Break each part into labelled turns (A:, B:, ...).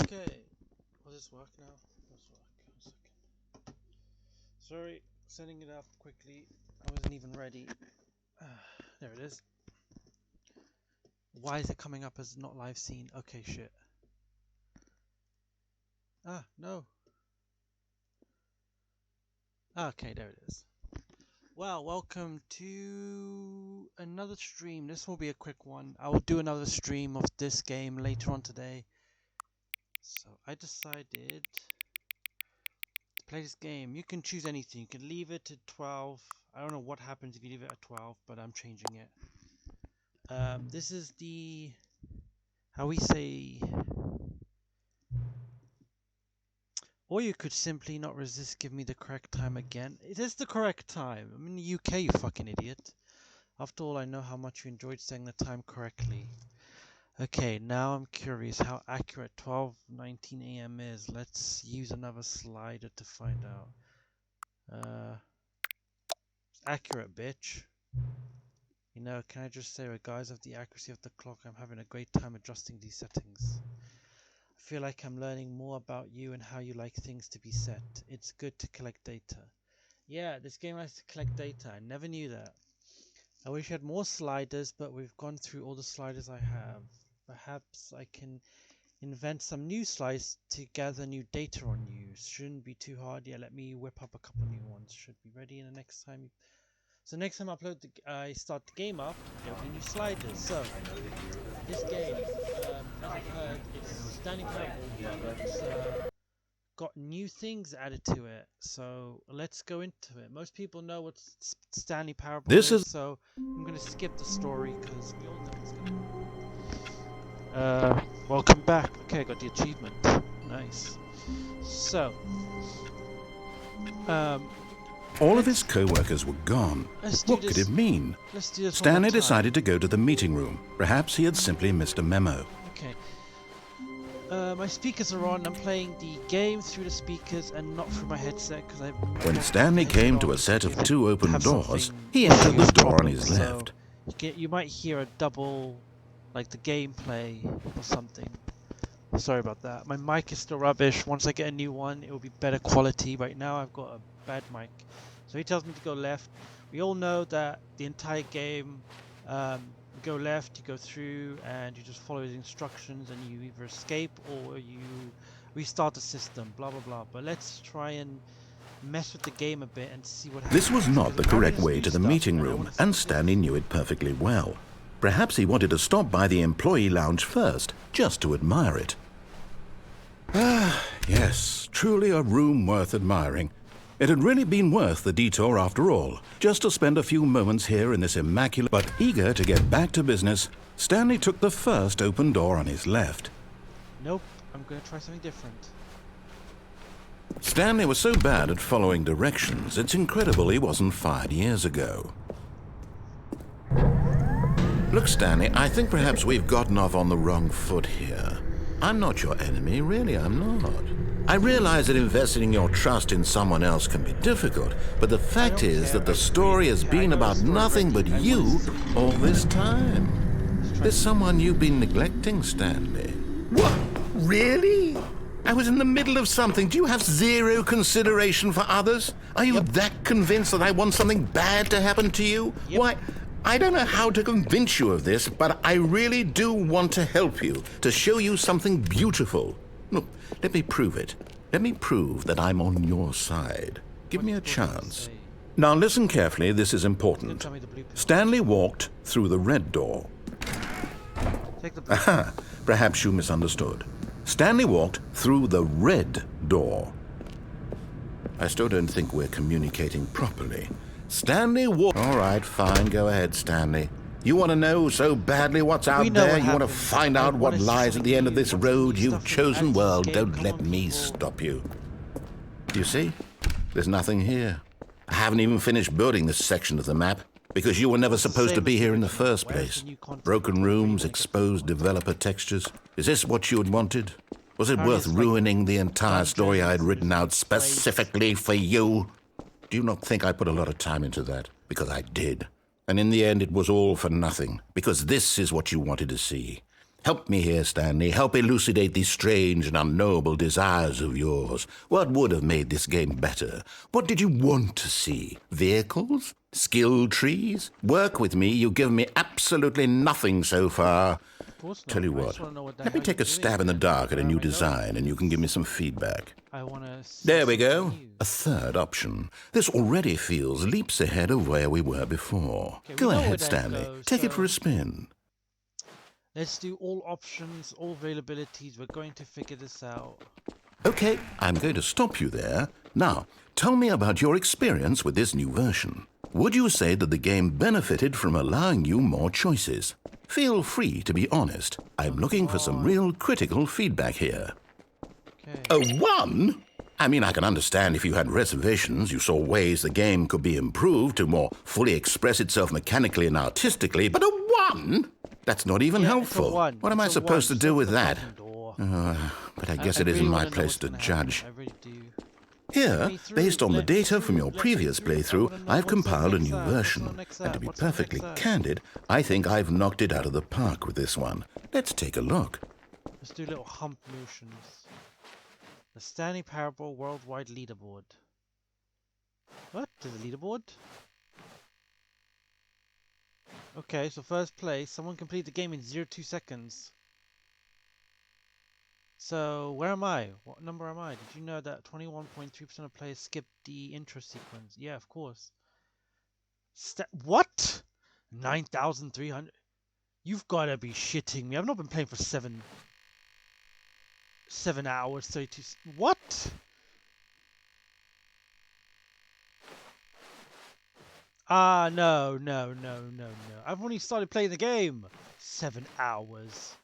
A: Okay. Will this work now? Let's work. 1 second. Sorry, setting it up quickly. I wasn't even ready. There it is. Why is it coming up as not live scene? Okay, shit. No. Okay, there it is. Well, welcome to another stream. This will be a quick one. I will do another stream of this game later on today. So I decided to play this game. You can choose anything. You can leave it at 12. I don't know what happens if you leave it at 12, but I'm changing it. This is the, how we say, or you could simply not resist, give me the correct time again. It is the correct time. I'm in the UK, you fucking idiot. After all, I know how much you enjoyed saying the time correctly. Okay, now I'm curious how accurate 12:19 AM is. Let's use another slider to find out. It's accurate, bitch. You know, can I just say, regardless of the accuracy of the clock, I'm having a great time adjusting these settings. I feel like I'm learning more about you and how you like things to be set. It's good to collect data. Yeah, this game likes to collect data. I never knew that. I wish I had more sliders, but we've gone through all the sliders I have. Perhaps I can invent some new slides to gather new data on you. Shouldn't be too hard. Yeah, let me whip up a couple new ones. Should be ready in the next time. So next time I start the game up, there'll be new sliders. So this game, as I've heard, it's Stanley Parable, but it's got new things added to it. So let's go into it. Most people know what Stanley Parable is, so I'm gonna skip the story because we all know what's going on. Welcome back. Okay, I got the achievement. Nice. So,
B: all of his co-workers were gone. What could it mean? Stanley decided to go to the meeting room. Perhaps he had simply missed a memo.
A: Okay. My speakers are on. I'm playing the game through the speakers and not through my headset because I.
B: When Stanley came to a set of 2 open doors, he entered the door on his left.
A: You might hear a double, like the gameplay or something. Sorry about that. My mic is still rubbish. Once I get a new one, it will be better quality. Right now, I've got a bad mic. So he tells me to go left. We all know that the entire game, you go left, you go through, and you just follow his instructions, and you either escape or you restart the system, blah blah blah. But let's try and mess with the game a bit and see what happens.
B: This was not the correct way to the meeting room, and Stanley knew it perfectly well. Perhaps he wanted to stop by the employee lounge first, just to admire it. Ah, yes, truly a room worth admiring. It had really been worth the detour after all, just to spend a few moments here in this immaculate. But eager to get back to business, Stanley took the first open door on his left.
A: Nope, I'm going to try something different.
B: Stanley was so bad at following directions, it's incredible he wasn't fired years ago. Look, Stanley, I think perhaps we've gotten off on the wrong foot here. I'm not your enemy, really, I'm not. I realize that investing your trust in someone else can be difficult, but the fact is that the story has been about nothing but you all this time. There's someone you've been neglecting, Stanley. What? Really? I was in the middle of something. Do you have zero consideration for others? Are you that convinced that I want something bad to happen to you?
A: Yep.
B: Why, I don't know how to convince you of this, but I really do want to help you, to show you something beautiful. Look, let me prove it. Let me prove that I'm on your side. Give me a chance. Now listen carefully, this is important. Stanley walked through the red door. Aha, perhaps you misunderstood. Stanley walked through the red door. I still don't think we're communicating properly. Stanley walked... All right, fine, go ahead, Stanley. You want to know so badly what's out there? You want to find out what lies at the end of this road you've chosen? Well, don't let me stop you. You see? There's nothing here. I haven't even finished building this section of the map, because you were never supposed to be here in the first place. Broken rooms, exposed developer textures. Is this what you had wanted? Was it worth ruining the entire story I had written out specifically for you? Do you not think I put a lot of time into that? Because I did. And in the end, it was all for nothing, because this is what you wanted to see. Help me here, Stanley. Help elucidate these strange and unknowable desires of yours. What would have made this game better? What did you want to see? Vehicles? Skill trees? Work with me. You've given me absolutely nothing so far.
A: Of course not.
B: Tell you
A: I
B: what,
A: just wanna know what the
B: let me
A: hell
B: take
A: you're
B: a stab in the
A: doing.
B: dark at a new
A: I know.
B: design, and you can give me some feedback.
A: I wanna see
B: There we go.
A: something new.
B: A third option. This already feels leaps ahead of where we were before.
A: Okay, we
B: Go
A: know where
B: ahead,
A: that
B: Stanley.
A: goes,
B: Take it
A: so-
B: for a spin.
A: Let's do all options, all availabilities. We're going to figure this out.
B: Okay, I'm going to stop you there. Now, tell me about your experience with this new version. Would you say that the game benefited from allowing you more choices? Feel free to be honest. I'm looking for some real critical feedback here.
A: Okay.
B: A 1? I mean, I can understand if you had reservations, you saw ways the game could be improved to more fully express itself mechanically and artistically, but a 1? That's not even
A: Yeah, it's a
B: helpful.
A: one.
B: What am I
A: It's a
B: supposed
A: one.
B: to do
A: Shut
B: with
A: the
B: that?
A: fucking door.
B: But I guess
A: I
B: it isn't
A: really
B: my
A: wanna know
B: place
A: what's
B: to
A: gonna happen.
B: judge.
A: I really do.
B: Here,
A: Let me through,
B: based on the
A: let me
B: data from
A: through,
B: your
A: let me
B: previous
A: through. I
B: playthrough,
A: wanna know
B: I've
A: what's the
B: compiled a
A: next
B: new
A: app, what's the
B: version.
A: next
B: And to
A: app,
B: be
A: what's the
B: perfectly
A: next app?
B: candid, I think I've knocked it out of the park with this one. Let's take a look.
A: Let's do little hump motions. The Stanley Parable Worldwide Leaderboard. What? To the leaderboard? Okay, so first place. Someone completed the game in 0.2 seconds. So, where am I? What number am I? Did you know that 21.3% of players skipped the intro sequence? Yeah, of course. What? 9,300? You've got to be shitting me. I've not been playing for 7 hours, 32... What? No. I've only started playing the game. 7 hours.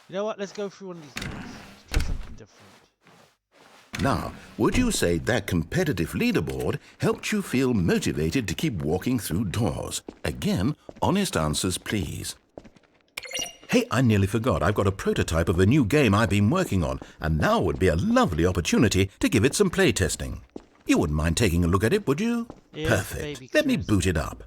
A: You know what? Let's go through one of these doors. Let's try something different.
B: Now, would you say that competitive leaderboard helped you feel motivated to keep walking through doors? Again, honest answers, please. Hey, I nearly forgot. I've got a prototype of a new game I've been working on, and now would be a lovely opportunity to give it some playtesting. You wouldn't mind taking a look at it, would you?
A: Yeah,
B: Perfect.
A: baby
B: Let me
A: experience.
B: boot it up.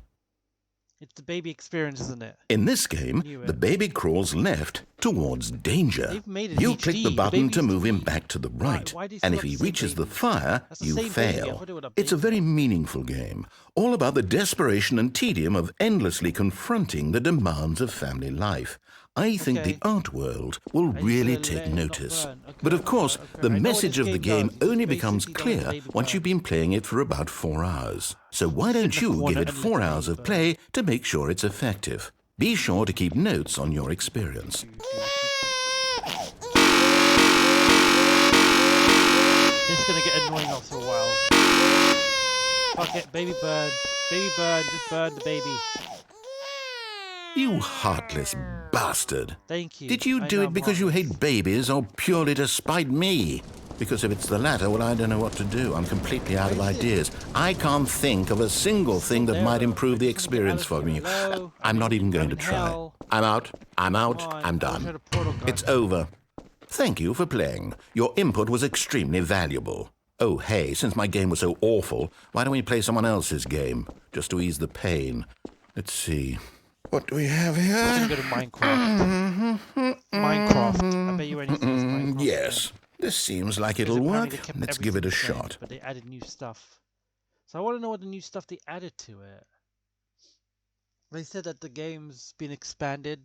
A: It's the baby experience, isn't it?
B: In this game,
A: Knew
B: the
A: it.
B: baby crawls left towards danger.
A: They've made it
B: You
A: HD.
B: click the
A: The
B: button
A: baby
B: to
A: used to
B: move him
A: be-
B: back to the right,
A: why do you
B: and
A: still
B: if he
A: have the same
B: reaches the
A: baby?
B: fire,
A: That's the
B: you
A: same baby. I
B: fail.
A: thought it would update
B: It's a
A: it.
B: very meaningful game, all about the desperation and tedium of endlessly confronting the demands of family life. I think
A: Okay.
B: the art world will
A: I used
B: really
A: to
B: take
A: let it not
B: notice.
A: burn. Okay,
B: But of course,
A: okay.
B: the
A: I know what
B: message
A: this
B: of the
A: game
B: game
A: does. It just
B: only becomes
A: basically does
B: clear
A: baby
B: once
A: burn.
B: you've been playing it for about 4 hours. So why
A: Sit in
B: don't
A: the
B: you
A: corner
B: give it
A: and let
B: 4
A: the
B: hours
A: baby
B: of
A: burn.
B: play to make sure it's effective? Be sure to keep notes on your experience.
A: This is gonna get annoying after a while. Fuck it, baby burn. Baby burn, just burn the baby.
B: You heartless bastard.
A: Thank you.
B: Did you
A: I
B: do
A: know
B: it
A: I'm
B: because you
A: heartless.
B: hate babies or purely to spite me? Because if it's the latter, well, I don't know what to do. I'm completely out of
A: Where is it?
B: ideas. I can't think of a single thing that
A: There,
B: might
A: though.
B: improve the
A: I just wanna get
B: experience
A: out
B: for
A: of
B: me.
A: here. Hello?
B: I'm not even going
A: I'm
B: to
A: in
B: try.
A: hell.
B: I'm out. I'm out.
A: Come on,
B: I'm
A: I wish I
B: done.
A: had a portal gun.
B: It's over. Thank you for playing. Your input was extremely valuable. Oh, hey, since my game was so awful, why don't we play someone else's game? Just to ease the pain. Let's see. What do we have
A: I'm
B: here?
A: gonna go to Minecraft. Minecraft. I bet you anything it's Minecraft.
B: Yes. This seems like
A: Because
B: it'll
A: apparently
B: work.
A: they kept
B: Let's give it a
A: everything the same,
B: shot.
A: But they added new stuff. So I want to know what the new stuff they added to it. They said that the game's been expanded.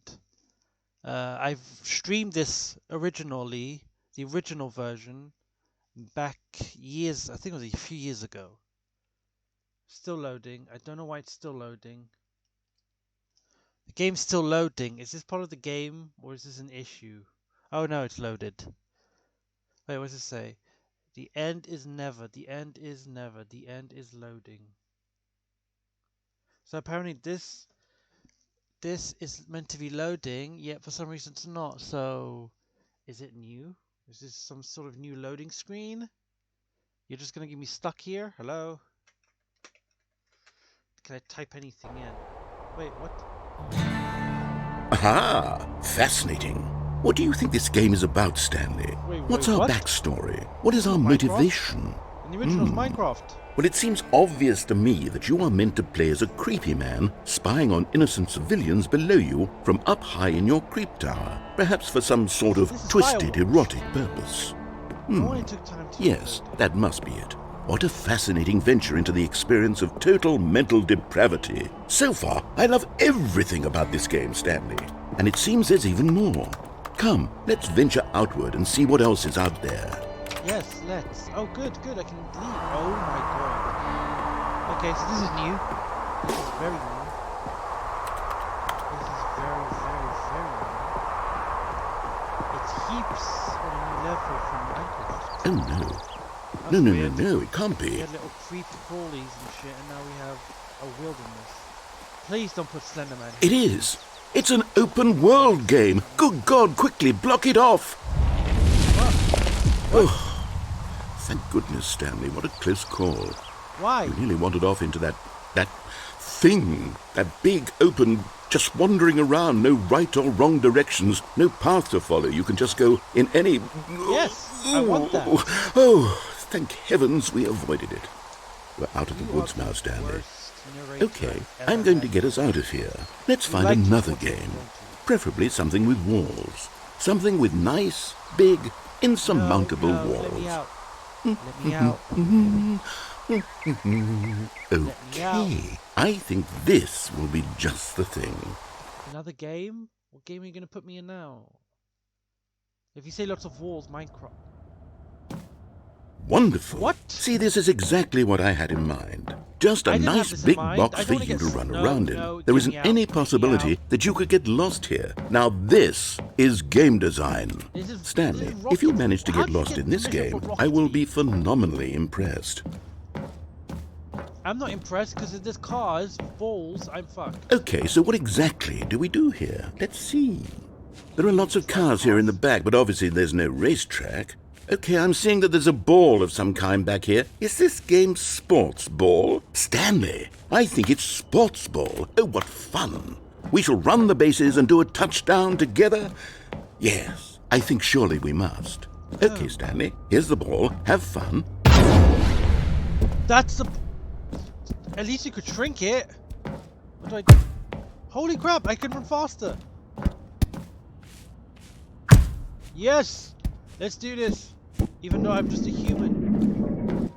A: I've streamed this originally, the original version, back years, I think it was a few years ago. Still loading. I don't know why it's still loading. The game's still loading. Is this part of the game or is this an issue? Oh no, it's loaded. Wait, what does it say? The end is never. The end is never. The end is loading. So apparently this is meant to be loading, yet for some reason it's not. So is it new? Is this some sort of new loading screen? You're just gonna get me stuck here? Hello? Can I type anything in? Wait, what?
B: Aha! Fascinating. What do you think this game is about, Stanley?
A: Wait,
B: What's our
A: what?
B: backstory? What is our
A: Minecraft?
B: motivation?
A: In the original Minecraft.
B: Well, it seems obvious to me that you are meant to play as a creepy man spying on innocent civilians below you from up high in your creep tower, perhaps for some sort of twisted, erotic purpose. Yes, that must be it. What a fascinating venture into the experience of total mental depravity. So far, I love everything about this game, Stanley. And it seems there's even more. Come, let's venture outward and see what else is out there.
A: Yes, let's. Oh, good, I can leave. Oh my god. Okay, so this is new. This is very new. This is very, very, very new. It's heaps on a new level from Minecraft.
B: Oh no.
A: That's
B: No,
A: weird.
B: it can't be.
A: We had little creepy crawlies and shit, and now we have a wilderness. Please don't put Slenderman here.
B: It is. It's an open world game. Good God, quickly block it off.
A: What?
B: Oh. Thank goodness, Stanley. What a close call.
A: Why?
B: You nearly wandered off into that thing. That big, open, just wandering around. No right or wrong directions. No path to follow. You can just go in any...
A: Yes, I want that.
B: Oh, thank heavens we avoided it. We're out of the woods now, Stanley. Okay, I'm going to get us out of here. Let's find another game. Preferably something with walls. Something with nice, big, insurmountable walls.
A: Let me out. Let me out.
B: Okay, I think this will be just the thing.
A: Another game? What game are you going to put me in now? If you say lots of walls, Minecraft.
B: Wonderful.
A: What?
B: See, this is exactly what I had in mind. Just a nice big box for you to run around in. There isn't any possibility that you could get lost here. Now this is game design. Stanley, if you manage to get lost in this game, I will be phenomenally impressed.
A: I'm not impressed because if there's cars, balls, I'm fucked.
B: Okay, so what exactly do we do here? Let's see. There are lots of cars here in the back, but obviously there's no racetrack. Okay, I'm seeing that there's a ball of some kind back here. Is this game sports ball? Stanley, I think it's sports ball. Oh, what fun. We shall run the bases and do a touchdown together. Yes, I think surely we must. Okay, Stanley, here's the ball. Have fun.
A: That's the... At least you could shrink it. What do I do? Holy crap, I can run faster. Yes! Let's do this. Even though I'm just a human.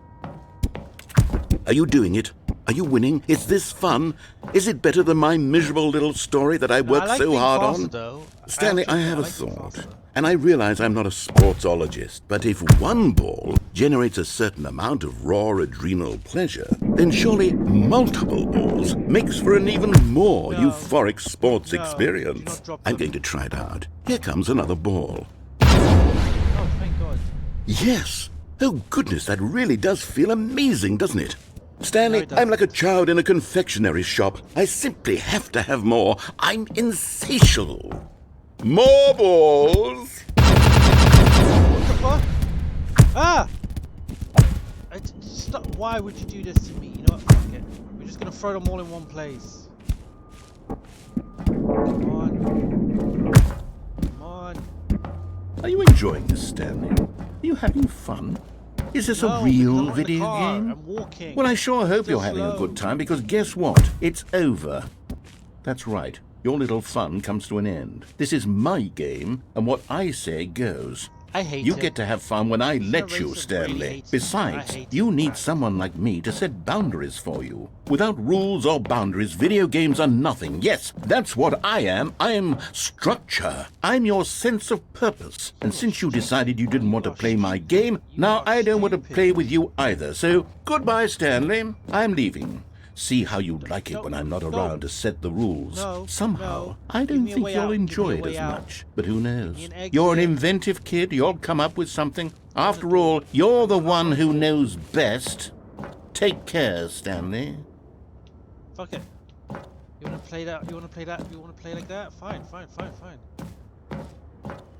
B: Are you doing it? Are you winning? Is this fun? Is it better than my miserable little story that I worked so hard on?
A: Though.
B: Stanley, I have a thought. And I realize I'm not a sportsologist, but if one ball generates a certain amount of raw adrenal pleasure, then surely multiple balls makes for an even more euphoric sports experience. I'm going to try it out. Here comes another ball.
A: Oh, thank God.
B: Yes. Oh, goodness, that really does feel amazing, doesn't it? Stanley,
A: No,
B: I'm like a child in a confectionery shop. I simply have to have more. I'm insatiable. More balls!
A: What the fuck? Ah! Stop. Why would you do this to me? You know what? Fuck it. We're just gonna throw them all in one place. Come on. Come on.
B: Are you enjoying this, Stanley? Are you having fun? Is this a real video game?
A: I'm walking.
B: Well, I sure hope you're having a good time, because guess what? It's over. That's right. Your little fun comes to an end. This is my game, and what I say goes.
A: I hate
B: You
A: it.
B: get to have fun when I let you,
A: racist
B: Stanley.
A: really hates
B: Besides,
A: I hate
B: you
A: it.
B: need someone like me to set boundaries for you. Without rules or boundaries, video games are nothing. Yes, that's what I am. I'm structure. I'm your sense of purpose. And since you decided you didn't want to play my game, now I don't want to play with you either. So, goodbye, Stanley. I'm leaving. See how you like it when I'm not around to set the rules. Somehow, I don't think you'll enjoy it as much. But who knows? You're an inventive kid. You'll come up with something. After all, you're the one who knows best. Take care, Stanley.
A: Fuck it. You wanna play that? You wanna play that? You wanna play like that? Fine.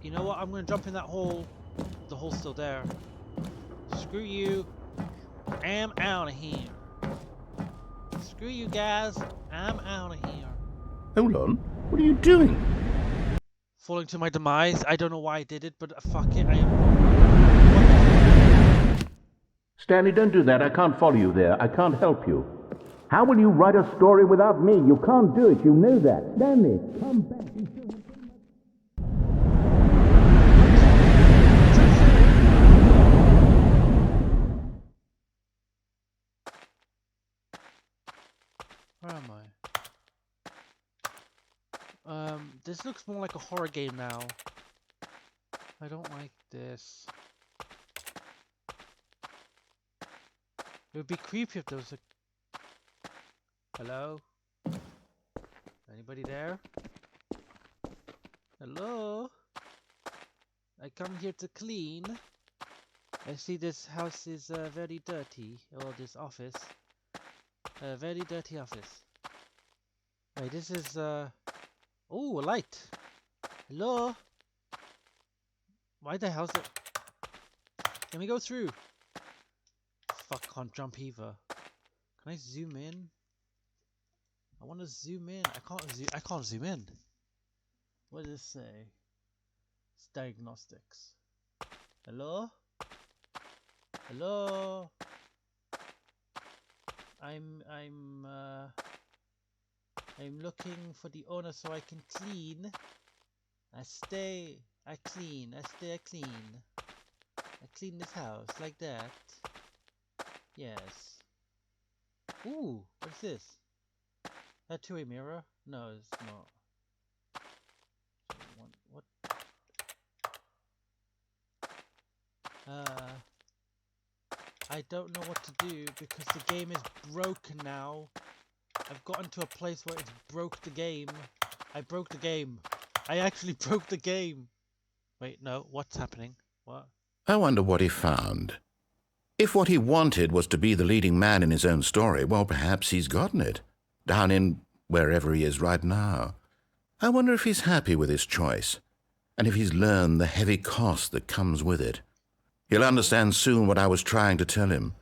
A: You know what? I'm gonna jump in that hole. The hole's still there. Screw you. I'm out of here. Screw you guys. I'm out of here.
B: Hold on. What are you doing?
A: Falling to my demise. I don't know why I did it, but fuck it. I am.
B: Stanley, don't do that. I can't follow you there. I can't help you. How will you write a story without me? You can't do it. You know that. Stanley, come back and show me.
A: Where am I? This looks more like a horror game now. I don't like this. It would be creepy if there was a... Hello? Anybody there? Hello? I come here to clean. I see this house is very dirty. Or this office. Very dirty office. Wait, this is oh, a light. Hello? Why the hell's it? Can we go through? Fuck, can't jump either. Can I zoom in? I want to zoom in. I can't zoom in. What does it say? It's diagnostics. Hello? Hello? I'm looking for the owner so I can clean. I clean. I clean this house like that. Yes. Ooh, what's this? A two-way mirror? No, it's not. What? I don't know what to do because the game is broken now. I've gotten to a place where it's broke the game. I broke the game. I actually broke the game. Wait, no, what's happening? What?
B: I wonder what he found. If what he wanted was to be the leading man in his own story, well, perhaps he's gotten it. Down in wherever he is right now. I wonder if he's happy with his choice, and if he's learned the heavy cost that comes with it. He'll understand soon what I was trying to tell him.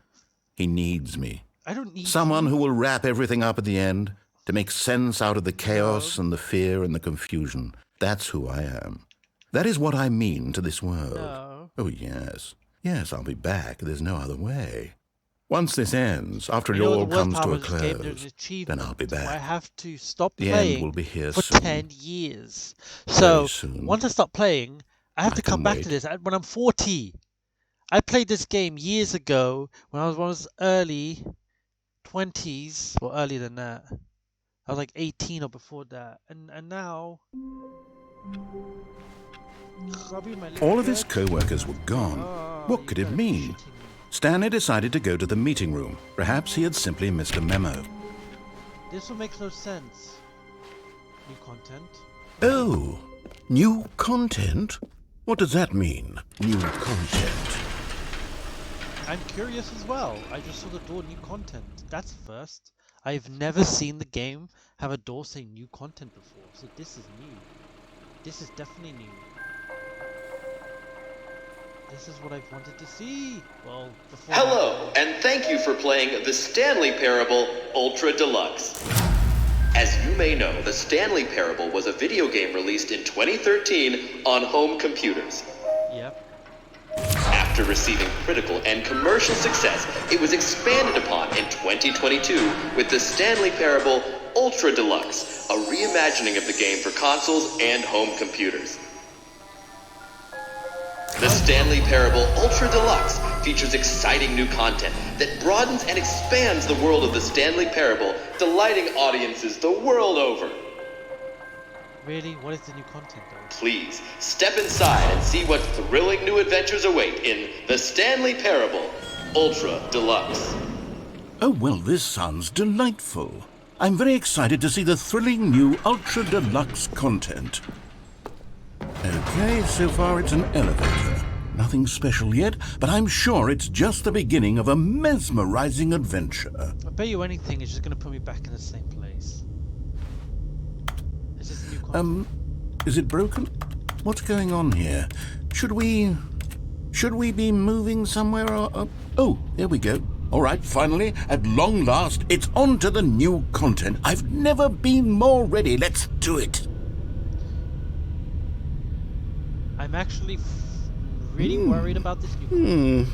B: He needs me.
A: I don't need
B: someone
A: you.
B: who will wrap everything up at the end, to make sense out of the chaos and the fear and the confusion. That's who I am. That is what I mean to this world.
A: No.
B: Oh, yes. Yes, I'll be back. There's no other way. Once this ends, after it
A: You know,
B: all
A: the worst
B: comes
A: part
B: to a
A: of this game, there's
B: close,
A: an achievement
B: then I'll be
A: where I
B: back.
A: have to stop
B: The
A: playing
B: end will be here
A: for
B: soon.
A: 10 years. So,
B: soon.
A: once I stop playing, I have to come
B: can
A: back
B: wait.
A: to this when I'm 40. I played this game years ago when I was early 20s, or earlier than that. I was like 18 or before that. And now...
B: All of his co-workers were gone. What could it mean? Stanley decided to go to the meeting room. Perhaps he had simply missed a memo.
A: This one makes no sense. New content.
B: Oh, new content? What does that mean, new content?
A: I'm curious as well. I just saw the door new content. That's first. I've never seen the game have a door say new content before, so this is new. This is definitely new. This is what I've wanted to see. Well, before.
C: Hello, and thank you for playing the Stanley Parable Ultra Deluxe. As you may know, the Stanley Parable was a video game released in 2013 on home computers.
A: Yep.
C: After receiving critical and commercial success, it was expanded upon in 2022 with the Stanley Parable Ultra Deluxe, a reimagining of the game for consoles and home computers. The Stanley Parable Ultra Deluxe features exciting new content that broadens and expands the world of the Stanley Parable, delighting audiences the world over.
A: Really? What is the new content though?
C: Please, step inside and see what thrilling new adventures await in the Stanley Parable Ultra Deluxe.
B: Oh, well, this sounds delightful. I'm very excited to see the thrilling new Ultra Deluxe content. Okay, so far it's an elevator. Nothing special yet, but I'm sure it's just the beginning of a mesmerizing adventure.
A: I bet you anything is just gonna put me back in the same place. Is this the new content?
B: Is it broken? What's going on here? Should we be moving somewhere or... Oh, there we go. All right, finally, at long last, it's on to the new content. I've never been more ready. Let's do it.
A: I'm actually really worried about this new content.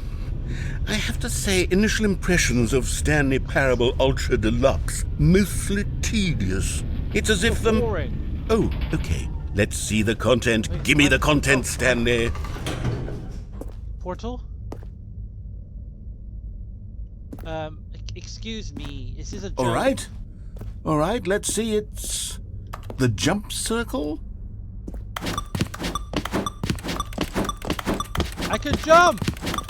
B: I have to say, initial impressions of Stanley Parable Ultra Deluxe, mostly tedious. It's as if them...
A: Boring.
B: Oh, okay. Let's see the content.
A: Wait,
B: Give me the
A: what?
B: content,
A: Oh,
B: Stanley.
A: Portal? Excuse me. Is this a joke?
B: All right, let's see. It's the jump circle?
A: I can jump!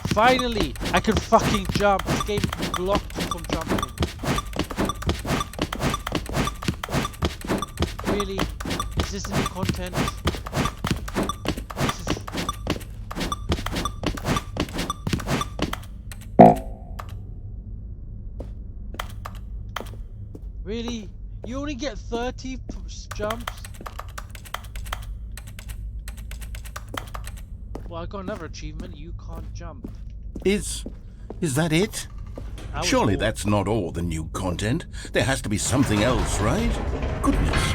A: Finally! I can fucking jump. This game blocked me from jumping. Really? Is this the new content? This is... Really? You only get 30 jumps? Well, I got another achievement. You can't jump.
B: Is that it? Surely that's not all the new content. There has to be something else, right? Goodness.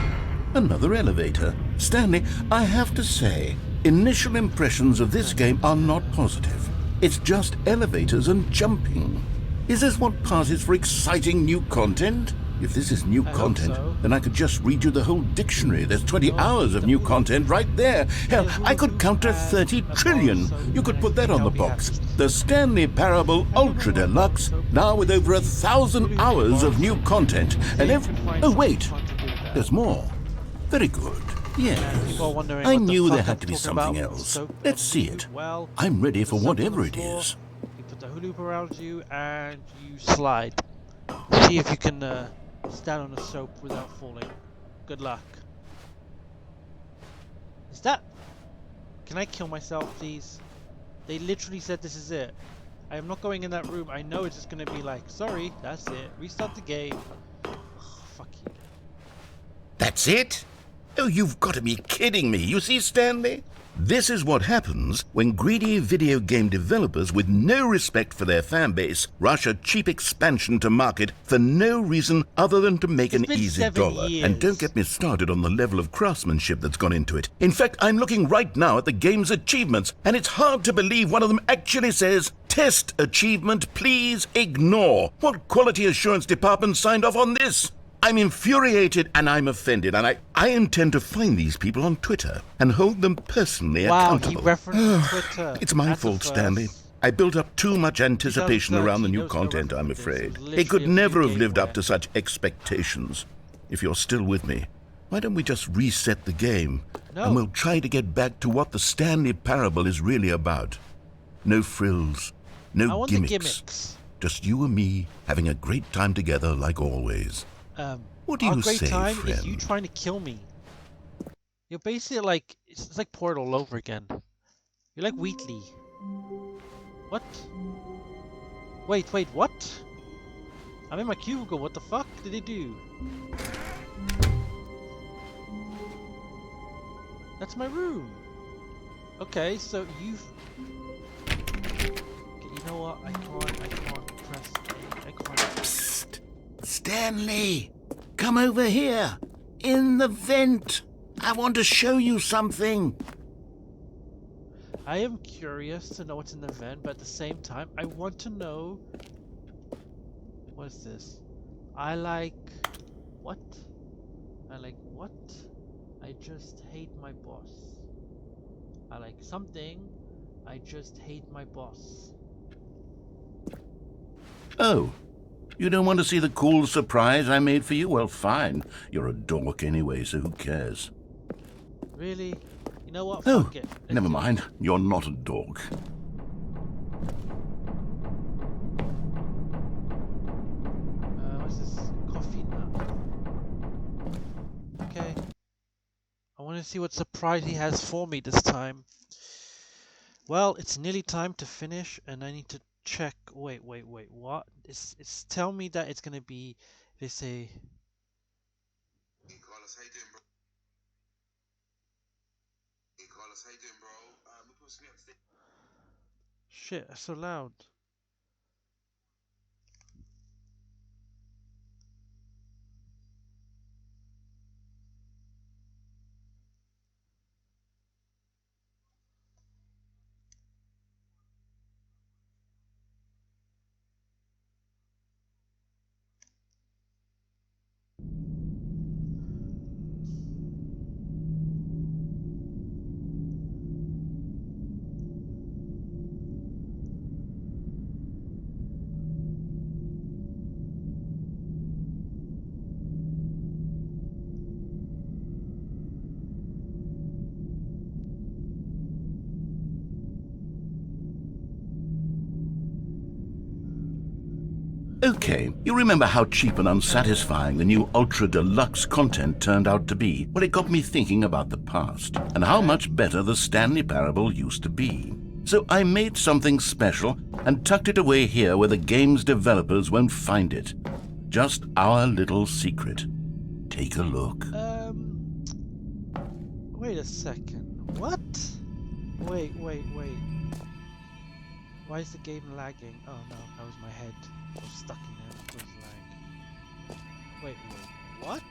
B: Another elevator. Stanley, I have to say, initial impressions of this game are not positive. It's just elevators and jumping. Is this what passes for exciting new content? If this is new content, then I could just read you the whole dictionary. There's 20 hours of new content right there. Hell, I could count to 30 trillion. You could put that on the box. The Stanley Parable Ultra Deluxe, now with over 1,000 hours of new content. And oh wait, there's more. Very good. Yes. I knew there had to be something else. Let's see it. I'm ready for whatever it is.
A: You put the hula hoop around you and you slide. See if you can stand on a soap without falling. Good luck. Is that... Can I kill myself, please? They literally said this is it. I am not going in that room. I know it's just going to be like, sorry, that's it. Restart the game. Fuck you.
B: That's it? Oh, you've got to be kidding me. You see, Stanley? This is what happens when greedy video game developers with no respect for their fan base rush a cheap expansion to market for no reason other than to make an easy dollar. And don't get me started on the level of craftsmanship that's gone into it. In fact, I'm looking right now at the game's achievements, and it's hard to believe one of them actually says, "Test achievement, please ignore." What quality assurance department signed off on this? I'm infuriated and I'm offended, and I intend to find these people on Twitter and hold them personally accountable.
A: Wow, he referenced Twitter.
B: It's my fault, Stanley. I built up too much anticipation around the new content, I'm afraid. It could never have lived up to such expectations. If you're still with me, why don't we just reset the game? No. And we'll try to get back to what the Stanley Parable is really about. No frills, no gimmicks. Just you and me having a great time together like always. What do you say, friend?
A: Is you trying to kill me. You're basically like, it's like Portal all over again. You're like Wheatley. What? Wait, what? I'm in my cubicle, what the fuck did they do? That's my room. Okay, so you've... You know what, I can't press A, I can't...
B: Psst! Stanley! Come over here! In the vent! I want to show you something!
A: I am curious to know what's in the vent, but at the same time, I want to know... What is this? I like... What? I like what? I just hate my boss. I like something. I just hate my boss.
B: Oh. You don't want to see the cool surprise I made for you? Well, fine. You're a dork anyway, so who cares?
A: Really? You know what?
B: Oh,
A: fuck it.
B: Never mind. You're not a dork.
A: What's this? Coffee nut. Okay. I want to see what surprise he has for me this time. Well, it's nearly time to finish, and I need to check. Wait, what? It's tell me that it's gonna be. They say.
D: Hey Carlos, how you doing, bro? Hey Carlos, how you doing, bro? We're supposed to be upstairs.
A: Shit, that's so loud.
B: Okay, you remember how cheap and unsatisfying the new Ultra Deluxe content turned out to be? Well, it got me thinking about the past and how much better the Stanley Parable used to be. So I made something special and tucked it away here where the game's developers won't find it. Just our little secret. Take a look.
A: Wait a second. What? Wait. Why is the game lagging? Oh no, that was my head. I was stuck in there. It was lag. Wait. What?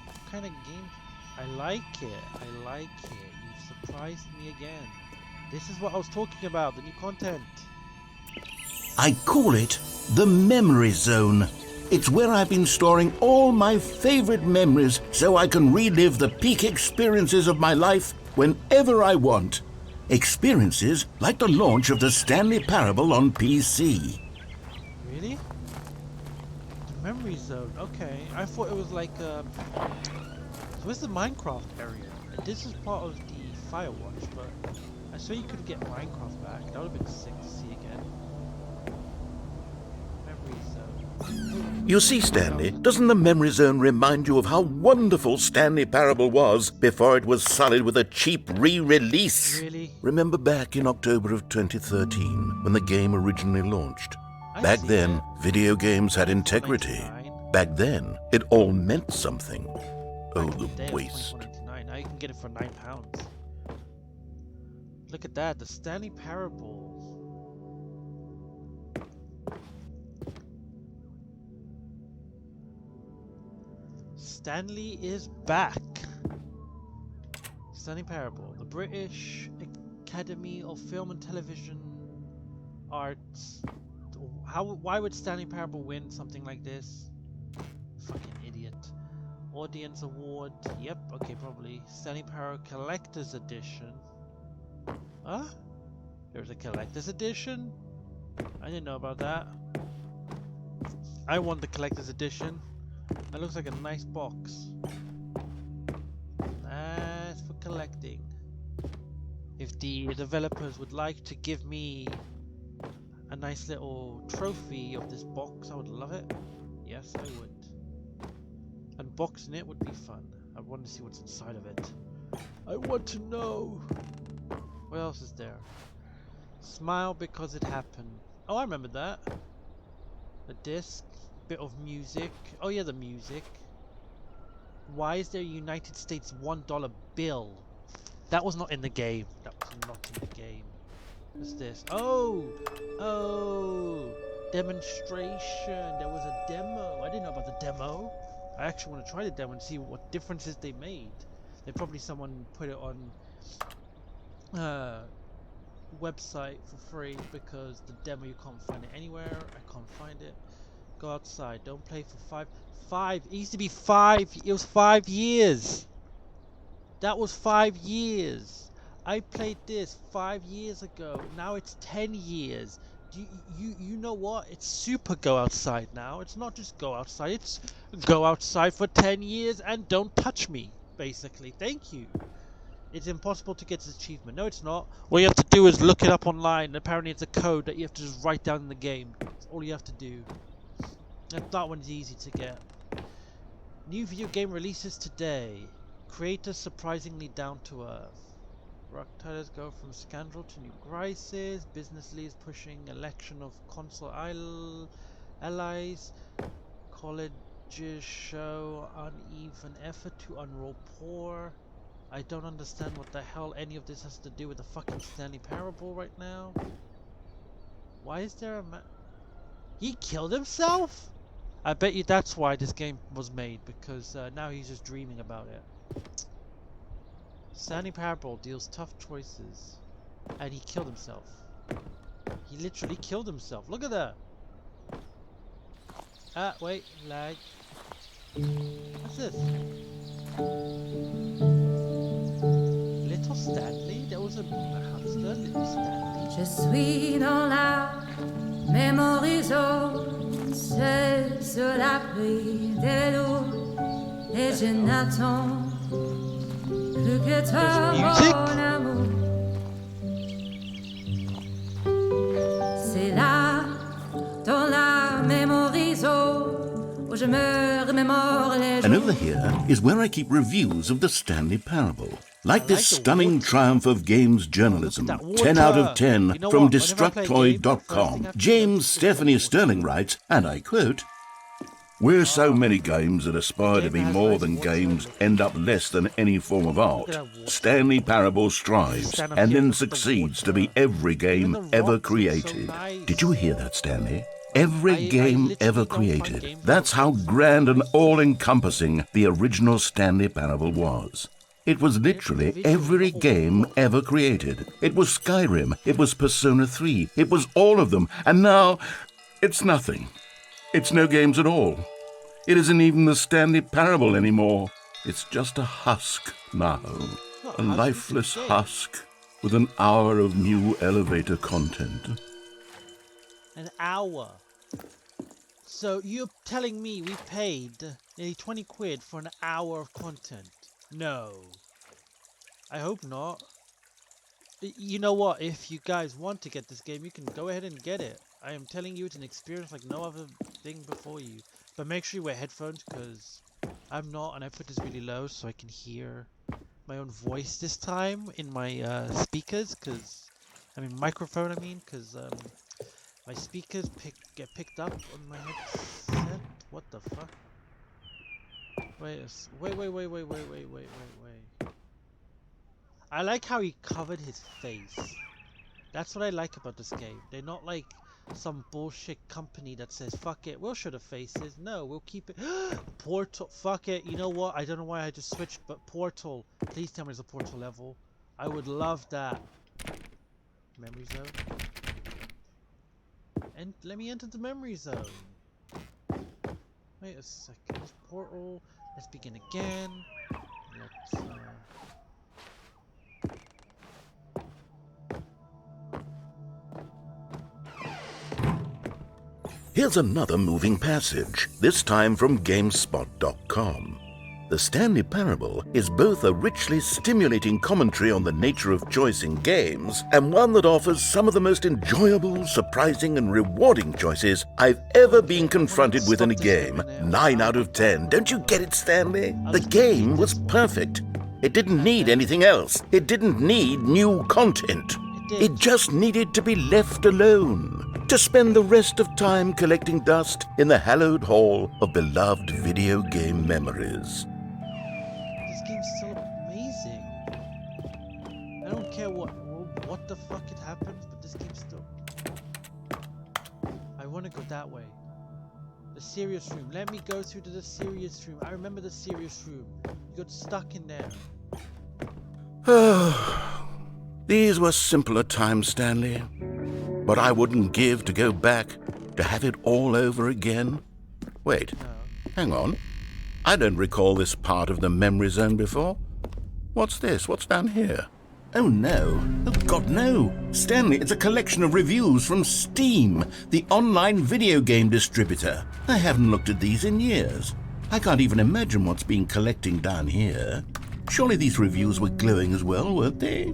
A: What kind of game? I like it. You've surprised me again. This is what I was talking about, the new content.
B: I call it the Memory Zone. It's where I've been storing all my favorite memories so I can relive the peak experiences of my life whenever I want. Experiences like the launch of the Stanley Parable on PC.
A: Really? The memory zone. Okay, I thought it was like so where's the Minecraft area? This is part of the Firewatch, but I saw you could get Minecraft back. That would have been sick to see again. Memory zone.
B: You see, Stanley, doesn't the Memory Zone remind you of how wonderful Stanley Parable was before it was sullied with a cheap re-release?
A: Really?
B: Remember back in October of 2013 when the game originally launched? Back then, video games had integrity. Back then, it all meant something. Oh, the waste.
A: Now you can get it for £9. Look at that, the Stanley Parable. Stanley is back. Stanley Parable, the British Academy of Film and Television Arts. Why would Stanley Parable win something like this? Fucking idiot. Audience Award. Yep, okay, probably. Stanley Parable Collector's Edition. Huh? There's a Collector's Edition? I didn't know about that. I want the Collector's Edition. That looks like a nice box. Nice for collecting. If the developers would like to give me a nice little trophy of this box, I would love it. Yes, I would. Unboxing it would be fun. I want to see what's inside of it. I want to know. What else is there? Smile because it happened. Oh, I remember that. The disc. Bit of music. Oh yeah, the music. Why is there a United States $1 bill? That was not in the game. That was not in the game. What's this? Oh! Demonstration. There was a demo. I didn't know about the demo. I actually want to try the demo and see what differences they made. Someone put it on website for free because the demo you can't find it anywhere. I can't find it. Go outside. Don't play for five. It used to be 5. It was 5 years. That was 5 years. I played this 5 years ago. Now it's 10 years. You know what? It's super go outside now. It's not just go outside. It's go outside for 10 years and don't touch me. Basically. Thank you. It's impossible to get this achievement. No, it's not. All you have to do is look it up online. Apparently it's a code that you have to just write down in the game. That's all you have to do. And that one's easy to get. New video game releases today. Creators surprisingly down to earth. Rock titles go from scandal to new crisis. Business leaders pushing election of console allies. Colleges show uneven effort to unroll poor. I don't understand what the hell any of this has to do with the fucking Stanley Parable right now. Why is there a He killed himself? I bet you that's why this game was made, because now he's just dreaming about it. Stanley Parable deals tough choices, and he killed himself. He literally killed himself. Look at that. Ah, wait, lag. What's this? Little Stanley? There was a hamster, Little Stanley.
E: Je suis dans la memory zone, seul sur l'abri des loups, et je n'attends plus que toi, mon amour. C'est là, où je me remémore les
B: And over
E: jours.
B: here is where I keep reviews of the Stanley Parable. Like this
A: the
B: stunning
A: water.
B: triumph of games journalism,
A: that
B: 10 out of
A: water.
B: 10
A: You know
B: from
A: what? Whenever I play a game, the first thing I
B: Destructoid.com.
A: have to
B: James
A: notice is
B: Stephanie
A: water.
B: Sterling writes, and I quote, "Where so many games that aspire to be
A: game has
B: more
A: nice
B: than
A: water,
B: games
A: look.
B: end up less than any form of art,
A: that water.
B: Stanley Parable strives
A: Stand up
B: and
A: here
B: then
A: and look at the
B: succeeds to be
A: water.
B: every game
A: Even the
B: ever
A: rocks look so
B: created."
A: nice.
B: Did you hear that, Stanley? Every
A: I
B: game
A: literally
B: ever
A: don't find
B: created.
A: games
B: That's
A: that
B: how
A: look
B: grand and all-encompassing the original Stanley Parable was. It was literally
A: individual,
B: every
A: not all
B: game
A: of them.
B: ever created. It was Skyrim, it was Persona 3, it was all of them, and now it's nothing. It's no games at all. It isn't even the Stanley Parable anymore. It's just a husk now.
A: Not
B: A
A: a husk,
B: lifeless
A: it's a game.
B: husk with an hour of new elevator content.
A: An hour. So you're telling me we paid nearly 20 quid for an hour of content? No. I hope not. You know what? If you guys want to get this game, you can go ahead and get it. I am telling you, it's an experience like no other thing before you. But make sure you wear headphones, because I'm not, and I put this really low so I can hear my own voice this time in my speakers, because microphone, because my speakers get picked up on my headset. What the fuck? Wait. I like how he covered his face. That's what I like about this game. They're not like some bullshit company that says, fuck it, we'll show the faces. No, we'll keep it. Portal, fuck it. You know what? I don't know why I just switched, but Portal. Please tell me there's a Portal level. I would love that. Memory zone. And let me enter the memory zone. Wait a second. Portal. Let's begin again. Let's
B: Here's another moving passage, this time from GameSpot.com. The Stanley Parable is both a richly stimulating commentary on the nature of choice in games and one that offers some of the most enjoyable, surprising, and rewarding choices I've ever been confronted with in a game. 9 out of 10. Don't you get it, Stanley? The game was perfect. It didn't need anything else. It didn't need new content. It just needed to be left alone, to spend the rest of time collecting dust in the hallowed hall of beloved video game memories.
A: This game's so amazing. I don't care what the fuck it happens, but this game's still. I want to go that way. The serious room. Let me go through to the serious room. I remember the serious room. You got stuck in there.
B: These were simpler times, Stanley. But I wouldn't give to go back to have it all over again. Wait, hang on. I don't recall this part of the memory zone before. What's this? What's down here? Oh no. Oh God, no. Stanley, it's a collection of reviews from Steam, the online video game distributor. I haven't looked at these in years. I can't even imagine what's been collecting down here. Surely these reviews were glowing as well, weren't they?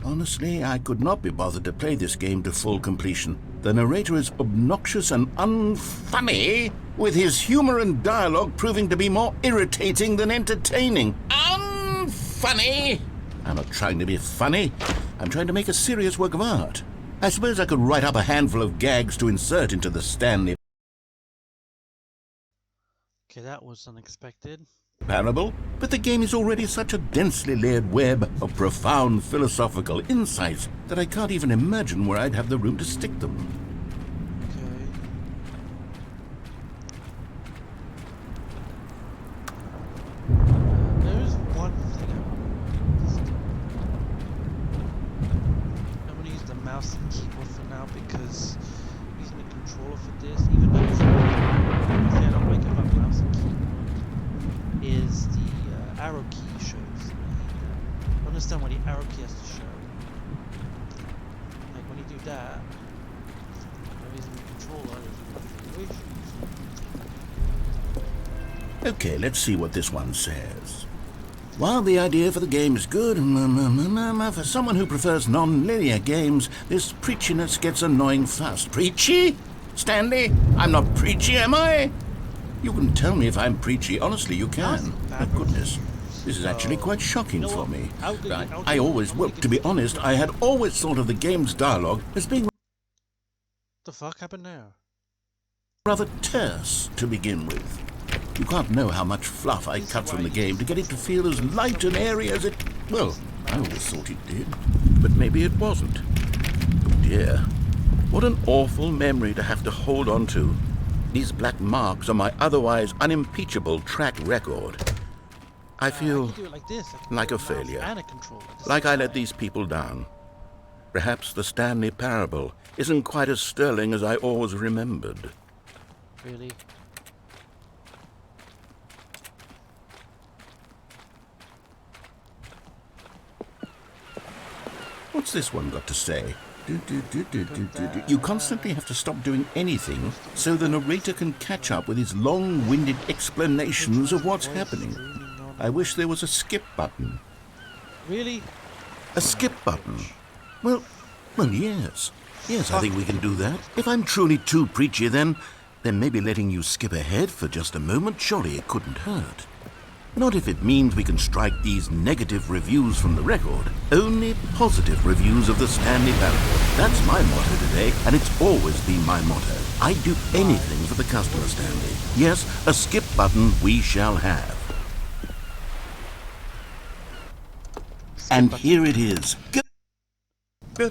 B: Honestly, I could not be bothered to play this game to full completion. The narrator is obnoxious and unfunny, with his humor and dialogue proving to be more irritating than entertaining. Unfunny! I'm not trying to be funny. I'm trying to make a serious work of art. I suppose I could write up a handful of gags to insert into the Stanley
A: Okay, that was unexpected.
B: Parable, but the game is already such a densely layered web of profound philosophical insights that I can't even imagine where I'd have the room to stick them.
A: Okay. There is one thing I'm going to use the mouse and keyboard for now because using the controller for this, even though it's one thing I don't like about mouse and keyboard is the arrow key shows. I don't understand what the arrow key has to show. Like when you do that, I'm using the controller, there's no.
B: Okay, let's see what this one says. While the idea for the game is good, for someone who prefers non-linear games, this preachiness gets annoying fast. Preachy? Stanley, I'm not preachy, am I? You can tell me if I'm preachy. Honestly, you can. My goodness. This is actually quite shocking for me. I always, well, to be honest, I had always thought of the game's dialogue as being
A: The fuck happened now?
B: rather terse to begin with. You can't know how much fluff I cut from the game to get it to feel as light and airy as it... Well, I always thought it did. But maybe it wasn't. Oh dear. What an awful memory to have to hold on to. These black marks on my otherwise unimpeachable track record. I feel like a failure. Like I let these people down. Perhaps the Stanley parable isn't quite as sterling as I always remembered.
A: Really?
B: What's this one got to say? You constantly have to stop doing anything so the narrator can catch up with his long-winded explanations of what's happening. I wish there was a skip button.
A: Really?
B: A skip button? Well, yes. Yes, I think we can do that. If I'm truly too preachy, then maybe letting you skip ahead for just a moment, surely it couldn't hurt. Not if it means we can strike these negative reviews from the record. Only positive reviews of the Stanley parable. That's my motto today, and it's always been my motto. I'd do anything for the customer, Stanley. Yes, a skip button we shall have. And here it is. Oh,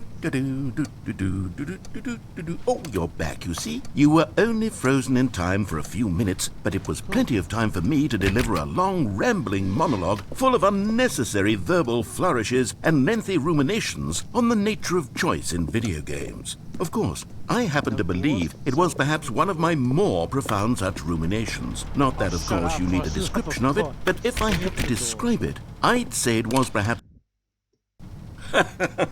B: you're back, you see. You were only frozen in time for a few minutes, but it was plenty of time for me to deliver a long, rambling monologue full of unnecessary verbal flourishes and lengthy ruminations on the nature of choice in video games. Of course, I happen to believe it was perhaps one of my more profound such ruminations. Not that, of course, you need a description of it, but if I had to describe it, I'd say it was perhaps...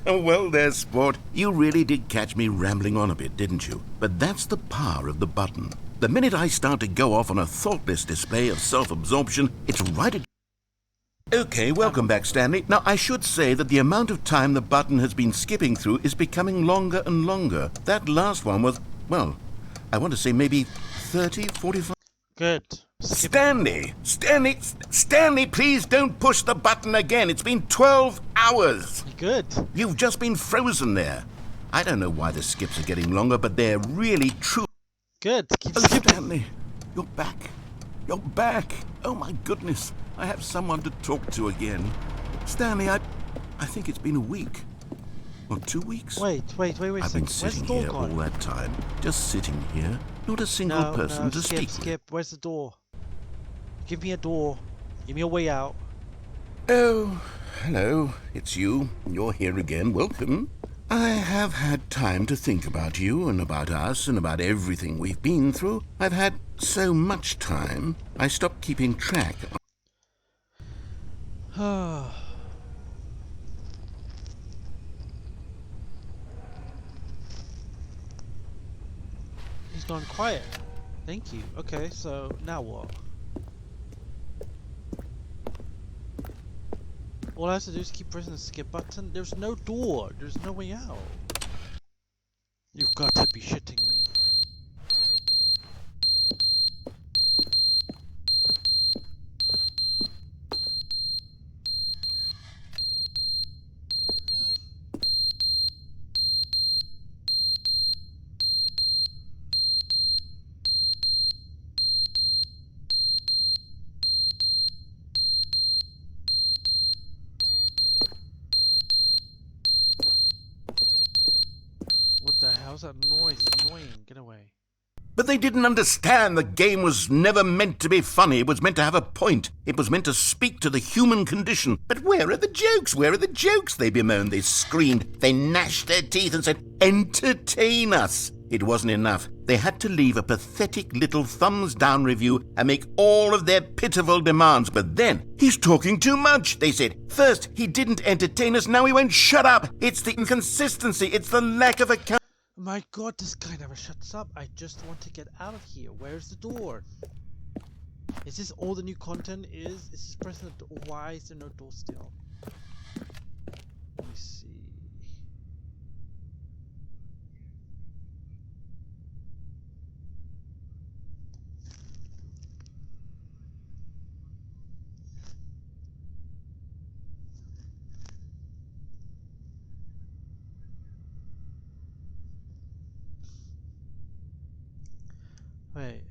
B: Well, there's sport. You really did catch me rambling on a bit, didn't you? But that's the power of the button. The minute I start to go off on a thoughtless display of self-absorption, it's right at... Okay, welcome back, Stanley. Now, I should say that the amount of time the button has been skipping through is becoming longer and longer. That last one was, well, I want to say maybe 30, 45...
A: Good.
B: Stanley, please don't push the button again. It's been 12 hours.
A: Good.
B: You've just been frozen there. I don't know why the skips are getting longer, but they're really true.
A: Good. Keep
B: Oh,
A: skipping.
B: Stanley, you're back. You're back. Oh, my goodness. I have someone to talk to again. Stanley, I think it's been a week. Or 2 weeks.
A: Wait a
B: I've been
A: second.
B: sitting
A: Where's the
B: here
A: door
B: all
A: gone?
B: that time. Just sitting here. Not a single person to speak with.
A: Skip. Where's the door? Give me a door. Give me a way out.
B: Oh, hello. It's you. You're here again. Welcome. I have had time to think about you and about us and about everything we've been through. I've had so much time, I stopped keeping track.
A: He's gone quiet. Thank you. Okay, so now what? All I have to do is keep pressing the skip button. There's no door. There's no way out. You've got to be shitting me. What the hell's that noise? It's annoying. Get away.
B: But they didn't understand the game was never meant to be funny. It was meant to have a point. It was meant to speak to the human condition. But where are the jokes? Where are the jokes? They bemoaned, they screamed, they gnashed their teeth and said, entertain us. It wasn't enough. They had to leave a pathetic little thumbs-down review and make all of their pitiful demands. But then, he's talking too much, they said. First, he didn't entertain us, now he won't shut up. It's the inconsistency, it's the lack of account.
A: My god, this guy never shuts up. I just want to get out of here. Where's the door? Is this all the new content is? Is this pressing the door? Why is there no door still? Let me see. Wait.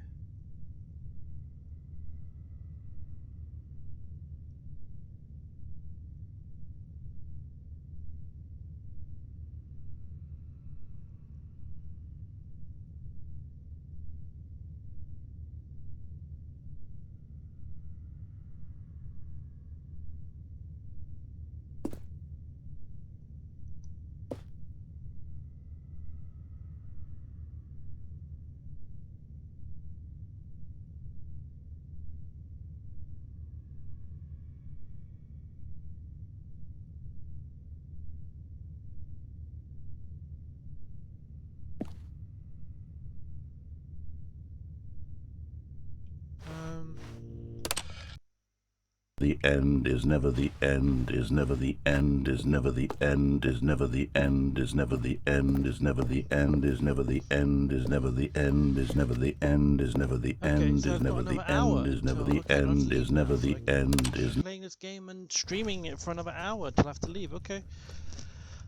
B: The end is never the end, is never the end, is never the end, is never the end, is never the end, is never the end, is never the end, is never the end, is never the end, is never the end, is never the end, is never the end, is never the end, is
A: playing this game and streaming it for another hour till I have to leave. Okay.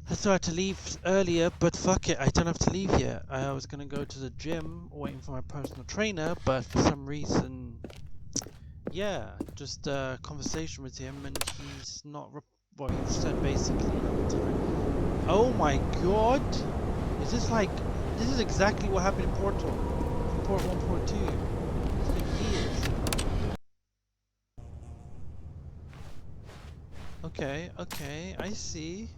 A: I thought I had to leave earlier, but fuck it, I don't have to leave yet. I was gonna go to the gym waiting for my personal trainer, but for some reason, yeah, just a conversation with him, and he's not. Well, he said basically another time. Oh my god! Is this like? This is exactly what happened in Portal, Port 1, Port 2. It's been years. Okay, I see.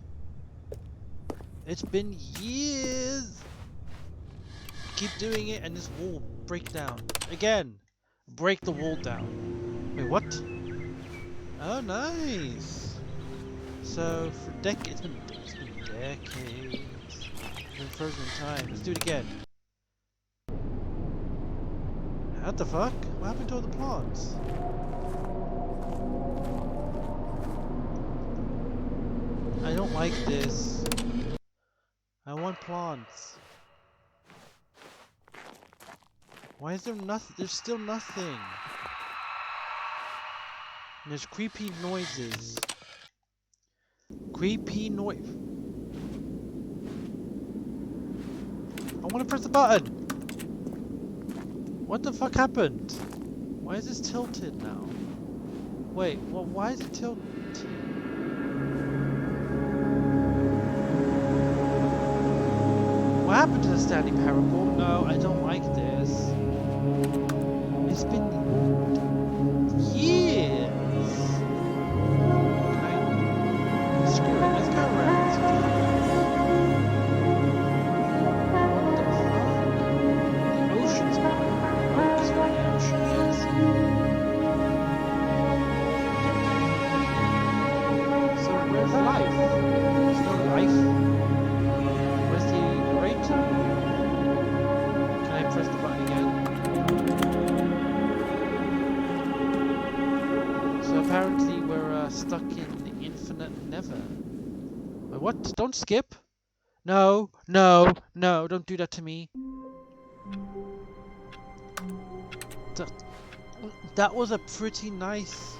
A: It's been years. Keep doing it, and this wall will break down again. Break the wall down. Wait, what? Oh, nice. So for decades, it's been decades. It's been frozen in time. Let's do it again. What the fuck? What happened to all the plants? I don't like this. I want plants. Why is there nothing? There's still nothing. And there's creepy noises. Creepy noise. I want to press the button. What the fuck happened? Why is this tilted now? Wait, well, why is it tilted? What happened to the Stanley Parable? No, I don't like this. It's been years. Screw it, let's go around. What the fuck? The ocean's gone. Because where the ocean is. So where's life? There's no life. Where's the narrator? Can I press the button again? So apparently we're stuck in infinite never. Wait, what? Don't skip? No, no, no, don't do that to me. That was a pretty nice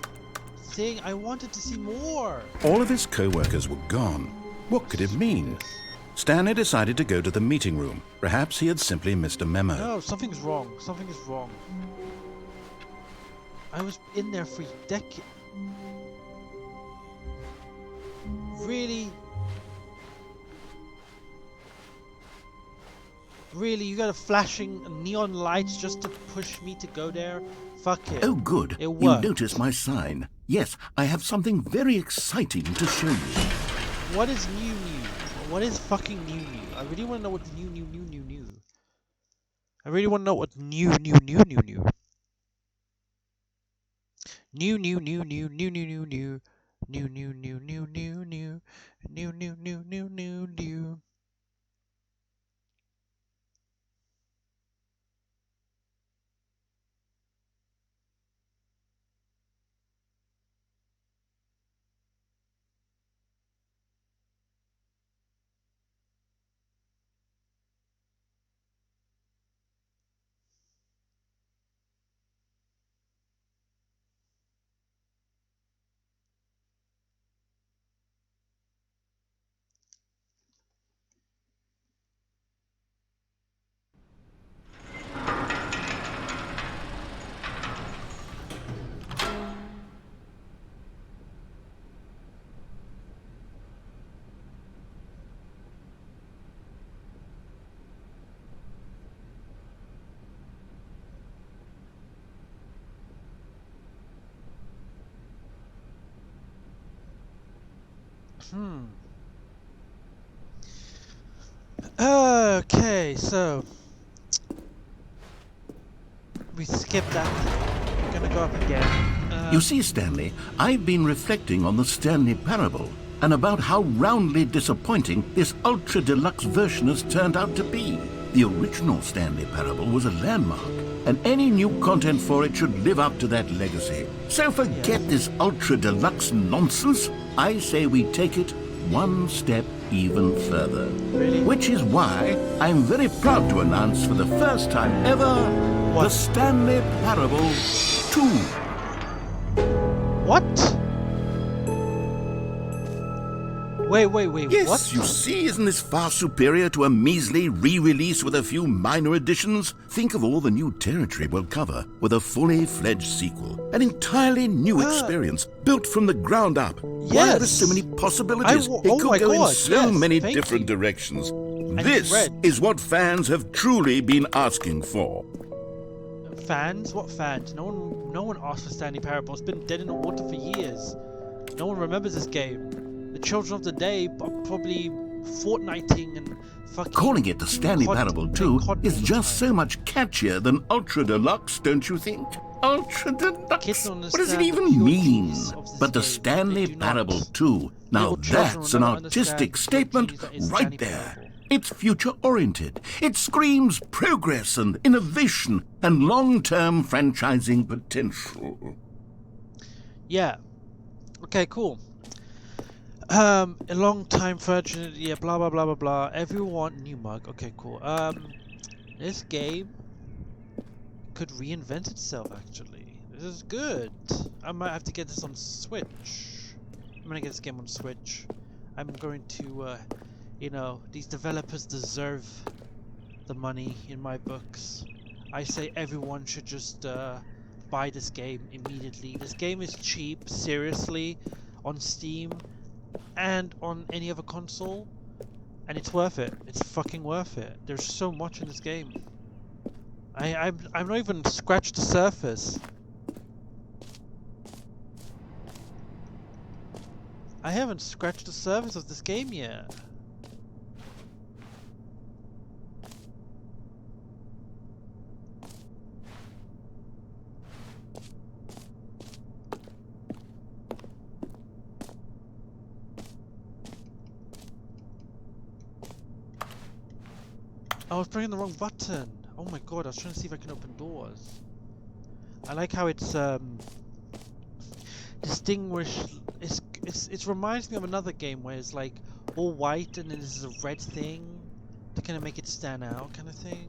A: thing. I wanted to see more.
B: All of his co-workers were gone. What could it mean? Stanley decided to go to the meeting room. Perhaps he had simply missed a memo.
A: No, something's wrong. Something is wrong. I was in there for decades. Really? Really? You got a flashing neon lights just to push me to go there? Fuck it.
B: Oh, good.
A: It
B: You
A: worked.
B: noticed my sign. Yes, I have something very exciting to show you.
A: What is new? What is fucking new? I really want to know what new. I really want to know what new. New. Hmm. Okay, so we skipped that thing. We're gonna go up again.
B: You see, Stanley, I've been reflecting on the Stanley Parable and about how roundly disappointing this ultra deluxe version has turned out to be. The original Stanley Parable was a landmark, and any new content for it should live up to that legacy. So forget this ultra deluxe nonsense. I say we take it one step even further.
A: Really?
B: Which is why I'm very proud to announce for the first time ever the Stanley Parable 2.
A: What? Wait,
B: Yes,
A: what?
B: you see, isn't this far superior to a measly re-release with a few minor additions? Think of all the new territory we'll cover with a fully fledged sequel. An entirely new experience, built from the ground up. Why, there's so many possibilities.
A: oh
B: It could
A: my
B: go in
A: God,
B: so
A: yes,
B: many
A: thank
B: different
A: you.
B: directions.
A: it's
B: This
A: red.
B: is what fans have truly been asking for.
A: Fans? What fans? No one asked for Stanley Parable. It's been dead in the water for years. No one remembers this game. The children of the day are probably Fortniting and fucking...
B: Calling it the Stanley Parable 2 is just so much catchier than Ultra Deluxe, don't you think? Ultra Deluxe?
A: Kids don't
B: What does it
A: understand the
B: even mean?
A: pure genius of this
B: But the
A: game.
B: Stanley
A: They do
B: Parable
A: not.
B: 2, now
A: Little children
B: that's
A: will
B: an
A: never understand
B: artistic
A: the pure
B: statement
A: genius that is
B: right
A: Stanley
B: there.
A: Parable.
B: It's future-oriented. It screams progress and innovation and long-term franchising potential.
A: Yeah. Okay, cool. A long time virgin, yeah, blah blah blah blah blah. Everyone, new mug. Okay, cool. This game could reinvent itself. Actually, this is good. I might have to get this on Switch. I'm gonna get this game on Switch. I'm going to, you know, these developers deserve the money in my books. I say everyone should just buy this game immediately. This game is cheap, seriously, on Steam and on any other console, and it's worth it. It's fucking worth it. There's so much in this game. I've not even scratched the surface. I haven't scratched the surface of this game yet. I was pressing the wrong button. Oh my god, I was trying to see if I can open doors. I like how it's distinguished. It reminds me of another game where it's like all white and then there's a red thing to kind of make it stand out, kind of thing.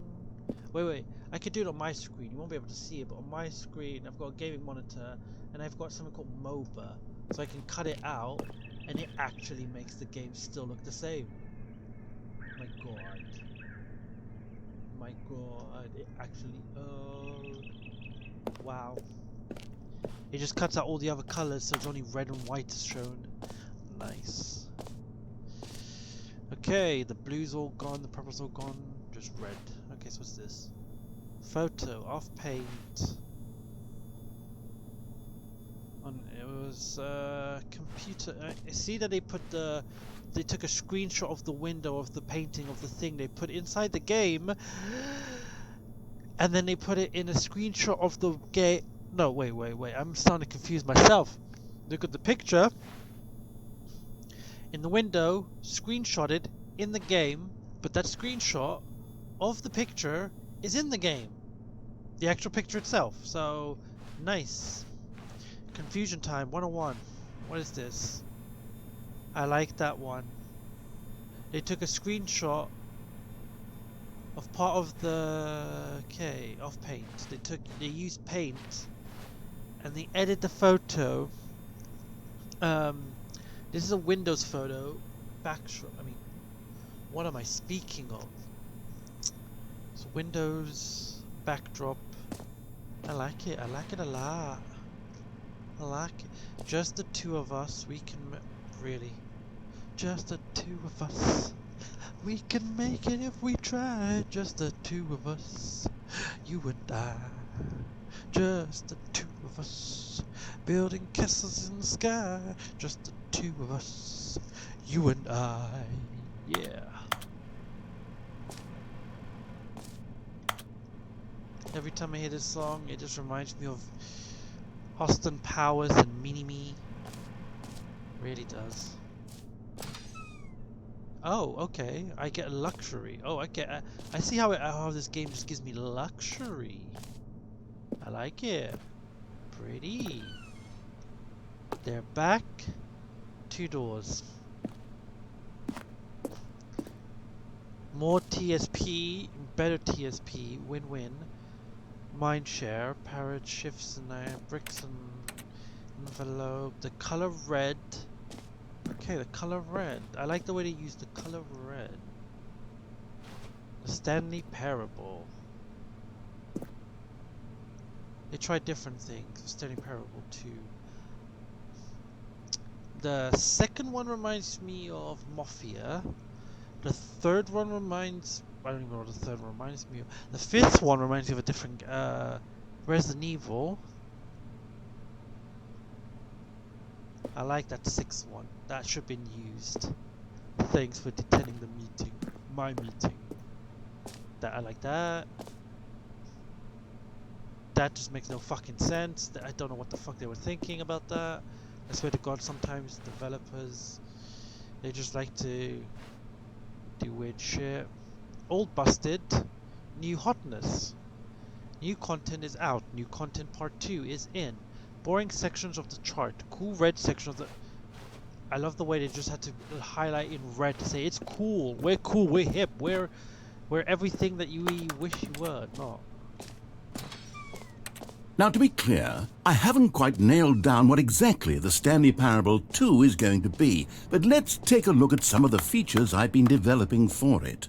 A: Wait, I could do it on my screen. You won't be able to see it, but on my screen I've got a gaming monitor and I've got something called MOBA, so I can cut it out and it actually makes the game still look the same. My god. My god, it actually, oh, wow. It just cuts out all the other colors, so it's only red and white is shown. Nice. Okay, the blue's all gone, the purple's all gone, just red. Okay, so what's this? Photo, off paint. It was, computer, I see that they put they took a screenshot of the window of the painting of the thing they put inside the game, and then they put it in a screenshot of the game. No, wait, I'm starting to confuse myself. Look at the picture in the window, screenshotted in the game, but that screenshot of the picture is in the game, the actual picture itself. So nice. Confusion time 101. What is this? I like that one. They took a screenshot of part of the of paint. They used paint and they edited the photo. This is a Windows photo. Backdrop. I mean, what am I speaking of? So Windows backdrop. I like it. I like it a lot. I like it. Just the two of us. We can really. Just the two of us. We can make it if we try. Just the two of us. You and I. Just the two of us. Building castles in the sky. Just the two of us. You and I. Yeah. Every time I hear this song, it just reminds me of Austin Powers and Mini-Me. Really does. Oh, okay. I get luxury. Oh, I see how this game just gives me luxury. I like it. Pretty. They're back. 2 doors. More TSP, better TSP, win-win. Mindshare, parrot shifts and bricks and envelope. The color red. Okay, the color red. I like the way they use the color red. The Stanley Parable. They tried different things. Stanley Parable 2. The second one reminds me of Mafia. The third one reminds... I don't even know what the third one reminds me of. The fifth one reminds me of a different... Resident Evil. I like that sixth one. That should have been used. Thanks for attending the meeting. My meeting. I like that. That just makes no fucking sense. I don't know what the fuck they were thinking about that. I swear to God, sometimes developers, they just like to do weird shit. Old busted, new hotness. New content is out. New content part 2 is in. Boring sections of the chart. Cool red section of the... I love the way they just had to highlight in red to say it's cool. We're cool. We're hip. We're everything that you wish you were. Not.
B: Now, to be clear, I haven't quite nailed down what exactly the Stanley Parable 2 is going to be, but let's take a look at some of the features I've been developing for it.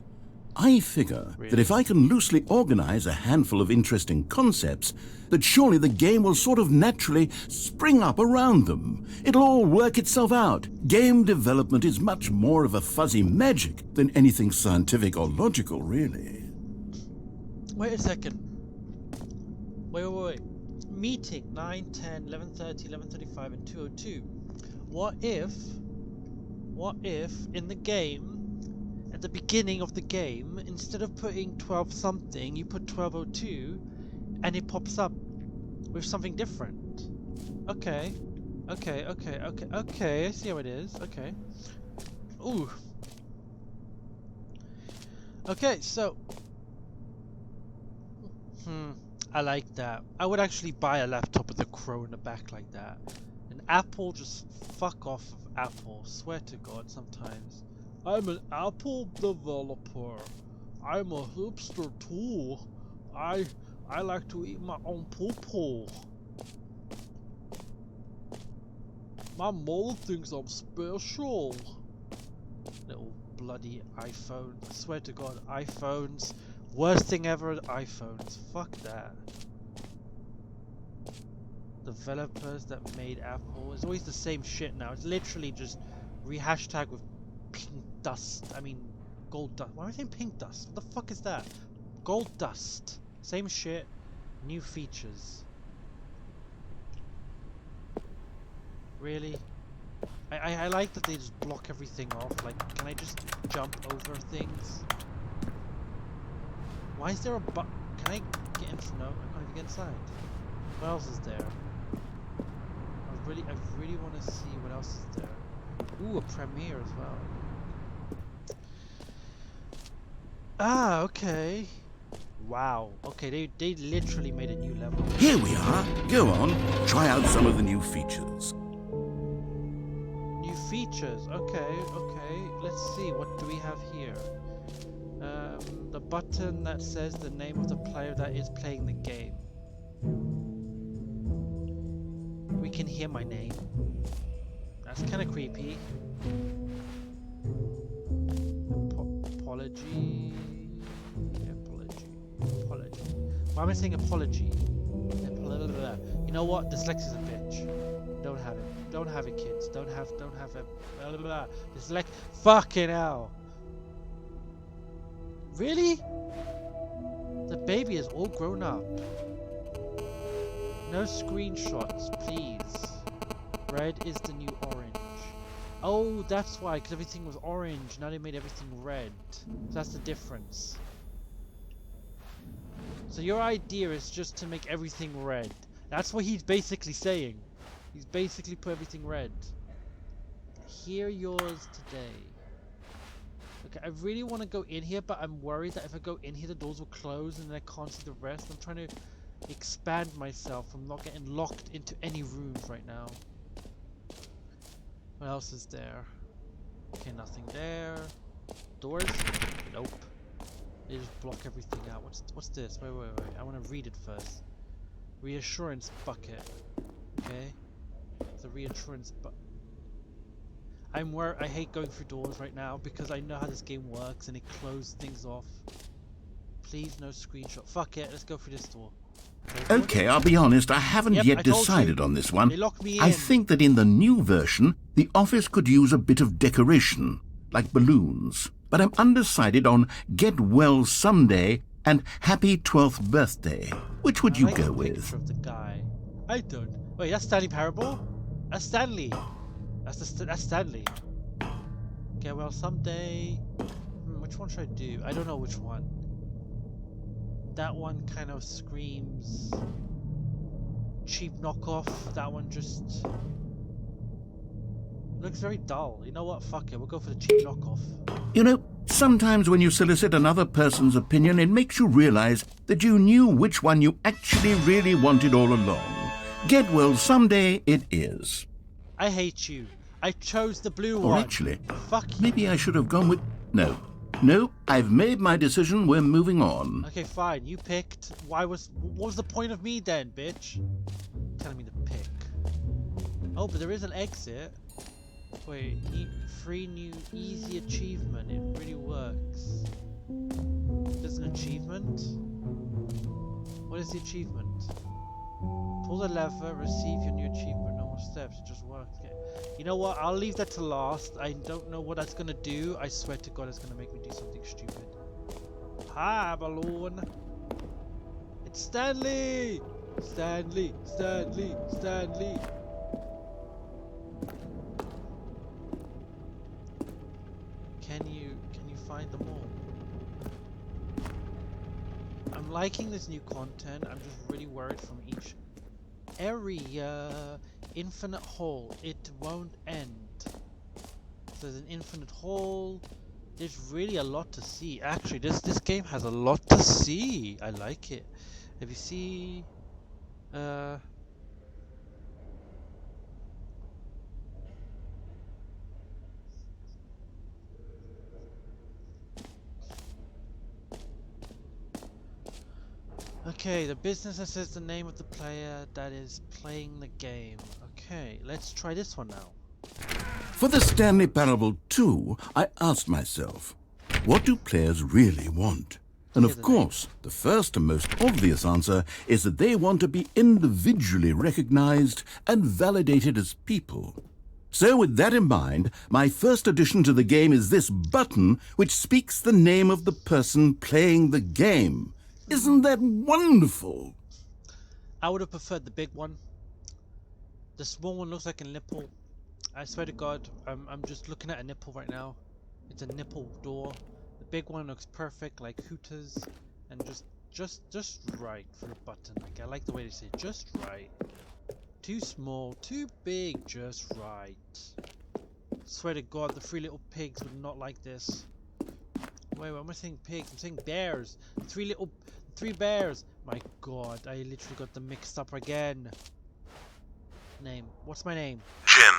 B: I figure that if I can loosely organize a handful of interesting concepts, that surely the game will sort of naturally spring up around them. It'll all work itself out. Game development is much more of a fuzzy magic than anything scientific or logical, really.
A: Wait a second. Wait. Meeting 9, 10, 11:30, 11:35 and 2:02. What if in the game, at the beginning of the game, instead of putting 12 something, you put 12:02 and it pops up with something different? Okay, I see how it is. Okay. Ooh. Okay, so I like that. I would actually buy a laptop with a crow in the back like that. And Apple, just fuck off of Apple. Swear to God, sometimes. I'm an Apple developer. I'm a hipster too. I like to eat my own poo-poo. My mother thinks I'm special. Little bloody iPhone. I swear to God, iPhones. Worst thing ever, iPhones. Fuck that. Developers that made Apple. It's always the same shit now. It's literally just rehashtag with pink dust. I mean, gold dust. Why am I saying pink dust? What the fuck is that? Gold dust. Same shit. New features. Really? I like that they just block everything off. Like, can I just jump over things? Why is there a Can I get in? No, I can't even get inside. What else is there? I really want to see what else is there. Ooh, a premiere as well. Ah, okay. Wow. Okay, they literally made a new level.
B: Here we are. Go on, try out some of the new features.
A: New features. Okay. Let's see. What do we have here? The button that says the name of the player that is playing the game. We can hear my name. That's kind of creepy. Apology. Why am I saying apology? You know what? Dyslexia's a bitch. Don't have it. Don't have it, kids. Don't have it. Fucking hell. Really? The baby is all grown up. No screenshots, please. Red is the new orange. Oh, that's why, because everything was orange. Now they made everything red. So that's the difference. So your idea is just to make everything red. That's what he's basically saying. He's basically put everything red. Hear yours today. Okay, I really want to go in here, but I'm worried that if I go in here, the doors will close and then I can't see the rest. I'm trying to expand myself from not getting locked into any rooms right now. What else is there? Okay, nothing there. Doors? Nope. They just block everything out. What's this? Wait. I want to read it first. Reassurance bucket. Okay. It's a reassurance bucket. I hate going through doors right now because I know how this game works and it closes things off. Please no screenshot. Fuck it, let's go through this door.
B: Okay, I'll be honest, I haven't yet decided on this one.
A: They locked me in.
B: I think that in the new version, the office could use a bit of decoration, like balloons. But I'm undecided on Get Well Someday and Happy 12th Birthday. Which would you go with?
A: Of the guy. I don't. Wait, that's Stanley Parable? That's Stanley. That's Stanley. Okay, well, someday. Which one should I do? I don't know which one. That one kind of screams cheap knockoff. That one just looks very dull. You know what? Fuck it. We'll go for the cheap knockoff.
B: You know, sometimes when you solicit another person's opinion, it makes you realize that you knew which one you actually really wanted all along. Get Well Someday it is.
A: I hate you. I chose the blue
B: or
A: one.
B: Actually,
A: fuck you.
B: Maybe I should have gone with... No, I've made my decision. We're moving on.
A: Okay, fine. You picked. What was the point of me then, bitch? Telling me to pick. Oh, but there is an exit. Wait, free new easy achievement. It really works. There's an achievement? What is the achievement? Pull the lever, receive your new achievement. No more steps, it just works. Okay. You know what? I'll leave that to last. I don't know what that's gonna do. I swear to God, it's gonna make me do something stupid. Hi, balloon. It's Stanley. Stanley. Can you find them all? I'm liking this new content. I'm just really worried from each area. Infinite hole. It won't end. So there's an infinite hole. There's really a lot to see. Actually, this game has a lot to see. I like it. If you see, okay, the business says the name of the player that is playing the game. Okay, let's try this one now.
B: For the Stanley Parable 2, I asked myself, what do players really want? And of course, the first and most obvious answer is that they want to be individually recognized and validated as people. So with that in mind, my first addition to the game is this button which speaks the name of the person playing the game. Isn't that wonderful?
A: I would have preferred the big one. The small one looks like a nipple. I swear to God, I'm just looking at a nipple right now. It's a nipple door. The big one looks perfect, like Hooters, and just right for the button. Like I like the way they say just right. Too small, too big, just right. Swear to God, the three little pigs would not like this. Wait, what am I saying? Pigs? I'm saying bears. Three bears. My God, I literally got them mixed up again. Name. What's my name?
B: Jim.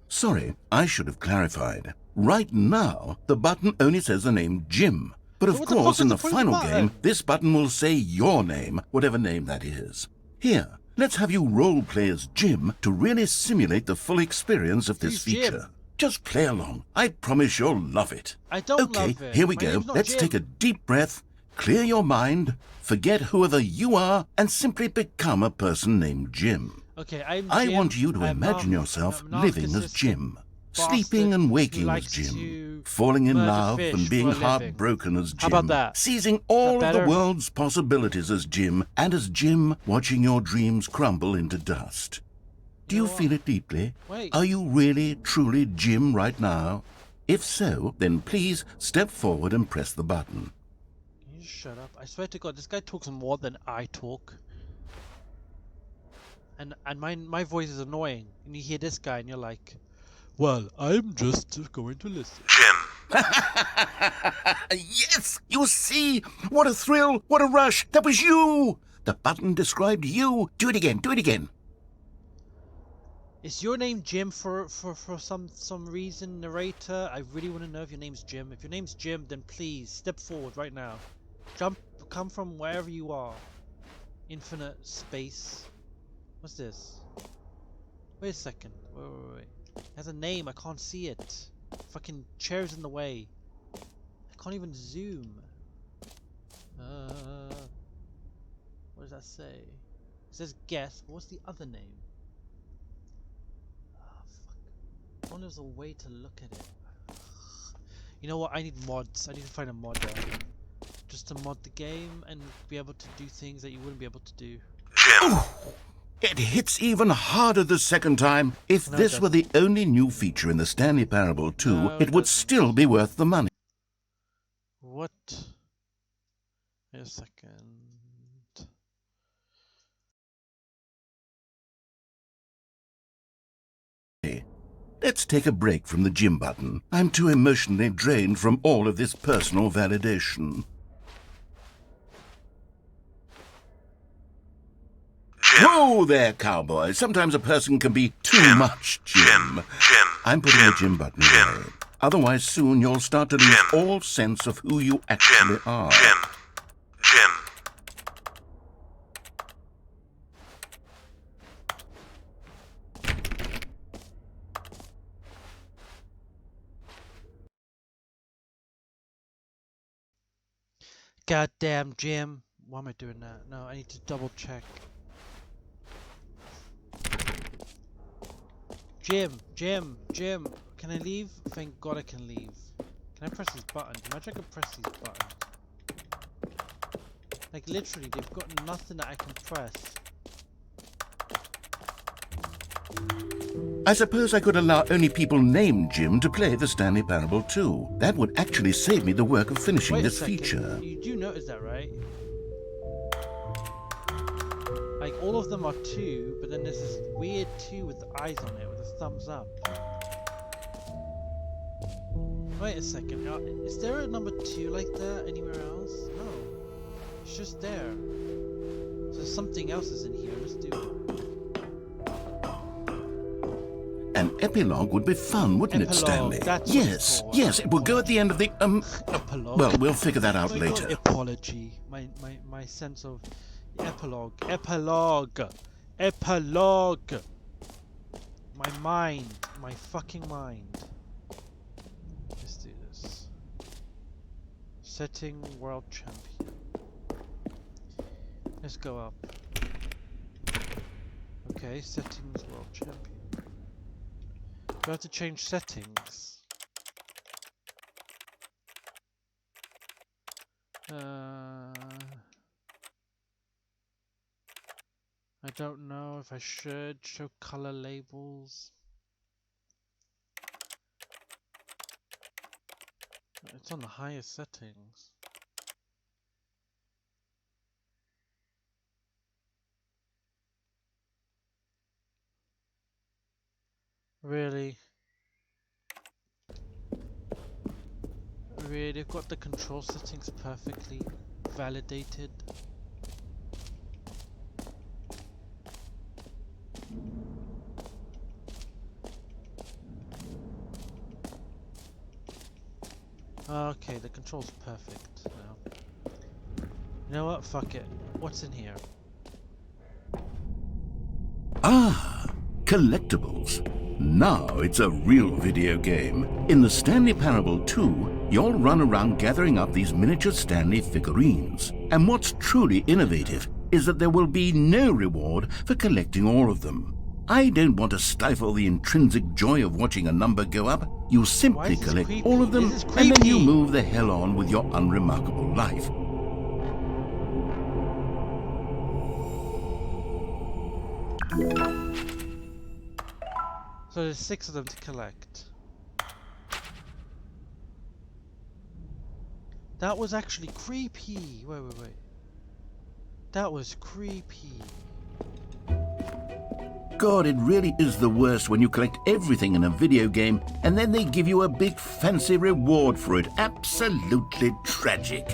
B: Sorry, I should have clarified. Right now, the button only says the name Jim. But of course, in the final game, this button will say your name, whatever name that is. Here, let's have you role-play as Jim to really simulate the full experience of this feature.
A: Jim?
B: Just play along. I promise you'll love it.
A: I don't love it.
B: Okay, here we go. Let's take a deep breath, clear your mind, forget whoever you are, and simply become a person named Jim.
A: Okay, I'm Jim.
B: I want you to imagine yourself living as Jim, sleeping and waking as Jim, falling in love and being heartbroken as Jim,
A: How about that?
B: seizing all of the world's possibilities as Jim, and as Jim watching your dreams crumble into dust. Do you feel it deeply?
A: Wait.
B: Are you really, truly Jim right now? If so, then please step forward and press the button.
A: Can you just shut up? I swear to God, this guy talks more than I talk. And my voice is annoying. And you hear this guy and you're like, well, I'm just going to listen.
B: Jim. Yes, you see? What a thrill, what a rush. That was you. The button described you. Do it again, do it again.
A: Is your name Jim for some reason, narrator? I really want to know if your name's Jim. If your name's Jim, then please step forward right now. Come from wherever you are. Infinite space. What's this? Wait a second. Wait. It has a name. I can't see it. Fucking chair's in the way. I can't even zoom. What does that say? It says guess. What's the other name? I wonder if there's a way to look at it. You know what? I need mods. I need to find a modder. Just to mod the game and be able to do things that you wouldn't be able to do.
B: Jim! It hits even harder the second time. If this were the only new feature in the Stanley Parable 2, it would still be worth the money.
A: What? Wait a second.
B: Let's take a break from the Jim button. I'm too emotionally drained from all of this personal validation. Whoa there, cowboy. Sometimes a person can be too much Jim. I'm putting the Jim button away. Otherwise, soon you'll start to lose all sense of who you actually are.
F: Jim.
A: Goddamn Jim. Why am I doing that? No, I need to double check. Jim. Can I leave? Thank God I can leave. Can I press these buttons? Imagine I could press these buttons. Like literally, they've got nothing that I can press.
B: I suppose I could allow only people named Jim to play the Stanley Parable 2. That would actually save me the work of finishing
A: Wait a
B: this
A: second.
B: feature.
A: You do notice that, right? Like all of them are 2, but then there's this weird 2 with eyes on it, with a thumbs up. Wait a second, is there a number 2 like that anywhere else? No, it's just there. So something else is in here. Let's do it.
B: An epilogue would be fun, wouldn't it, Stanley?
A: That's what it's
B: Yes,
A: called.
B: yes, it will go at the end of the,
A: Epilogue.
B: Well, we'll figure that out
A: Oh my God,
B: later.
A: apology. My sense of epilogue. My mind. My fucking mind. Let's do this. Setting world champion. Let's go up. Okay, settings world champion. Do I have to change settings? I don't know if I should show color labels. It's on the highest settings. Really? Really? They've got the control settings perfectly validated. Okay, the control's perfect now. You know what? Fuck it. What's in here?
B: Ah, collectibles. Now it's a real video game. In the Stanley Parable 2, you'll run around gathering up these miniature Stanley figurines. And what's truly innovative is that there will be no reward for collecting all of them. I don't want to stifle the intrinsic joy of watching a number go up. You simply collect all of them, and then you move the hell on with your unremarkable life.
A: So there's 6 of them to collect. That was actually creepy. Wait. That was creepy.
B: God, it really is the worst when you collect everything in a video game and then they give you a big fancy reward for it. Absolutely tragic.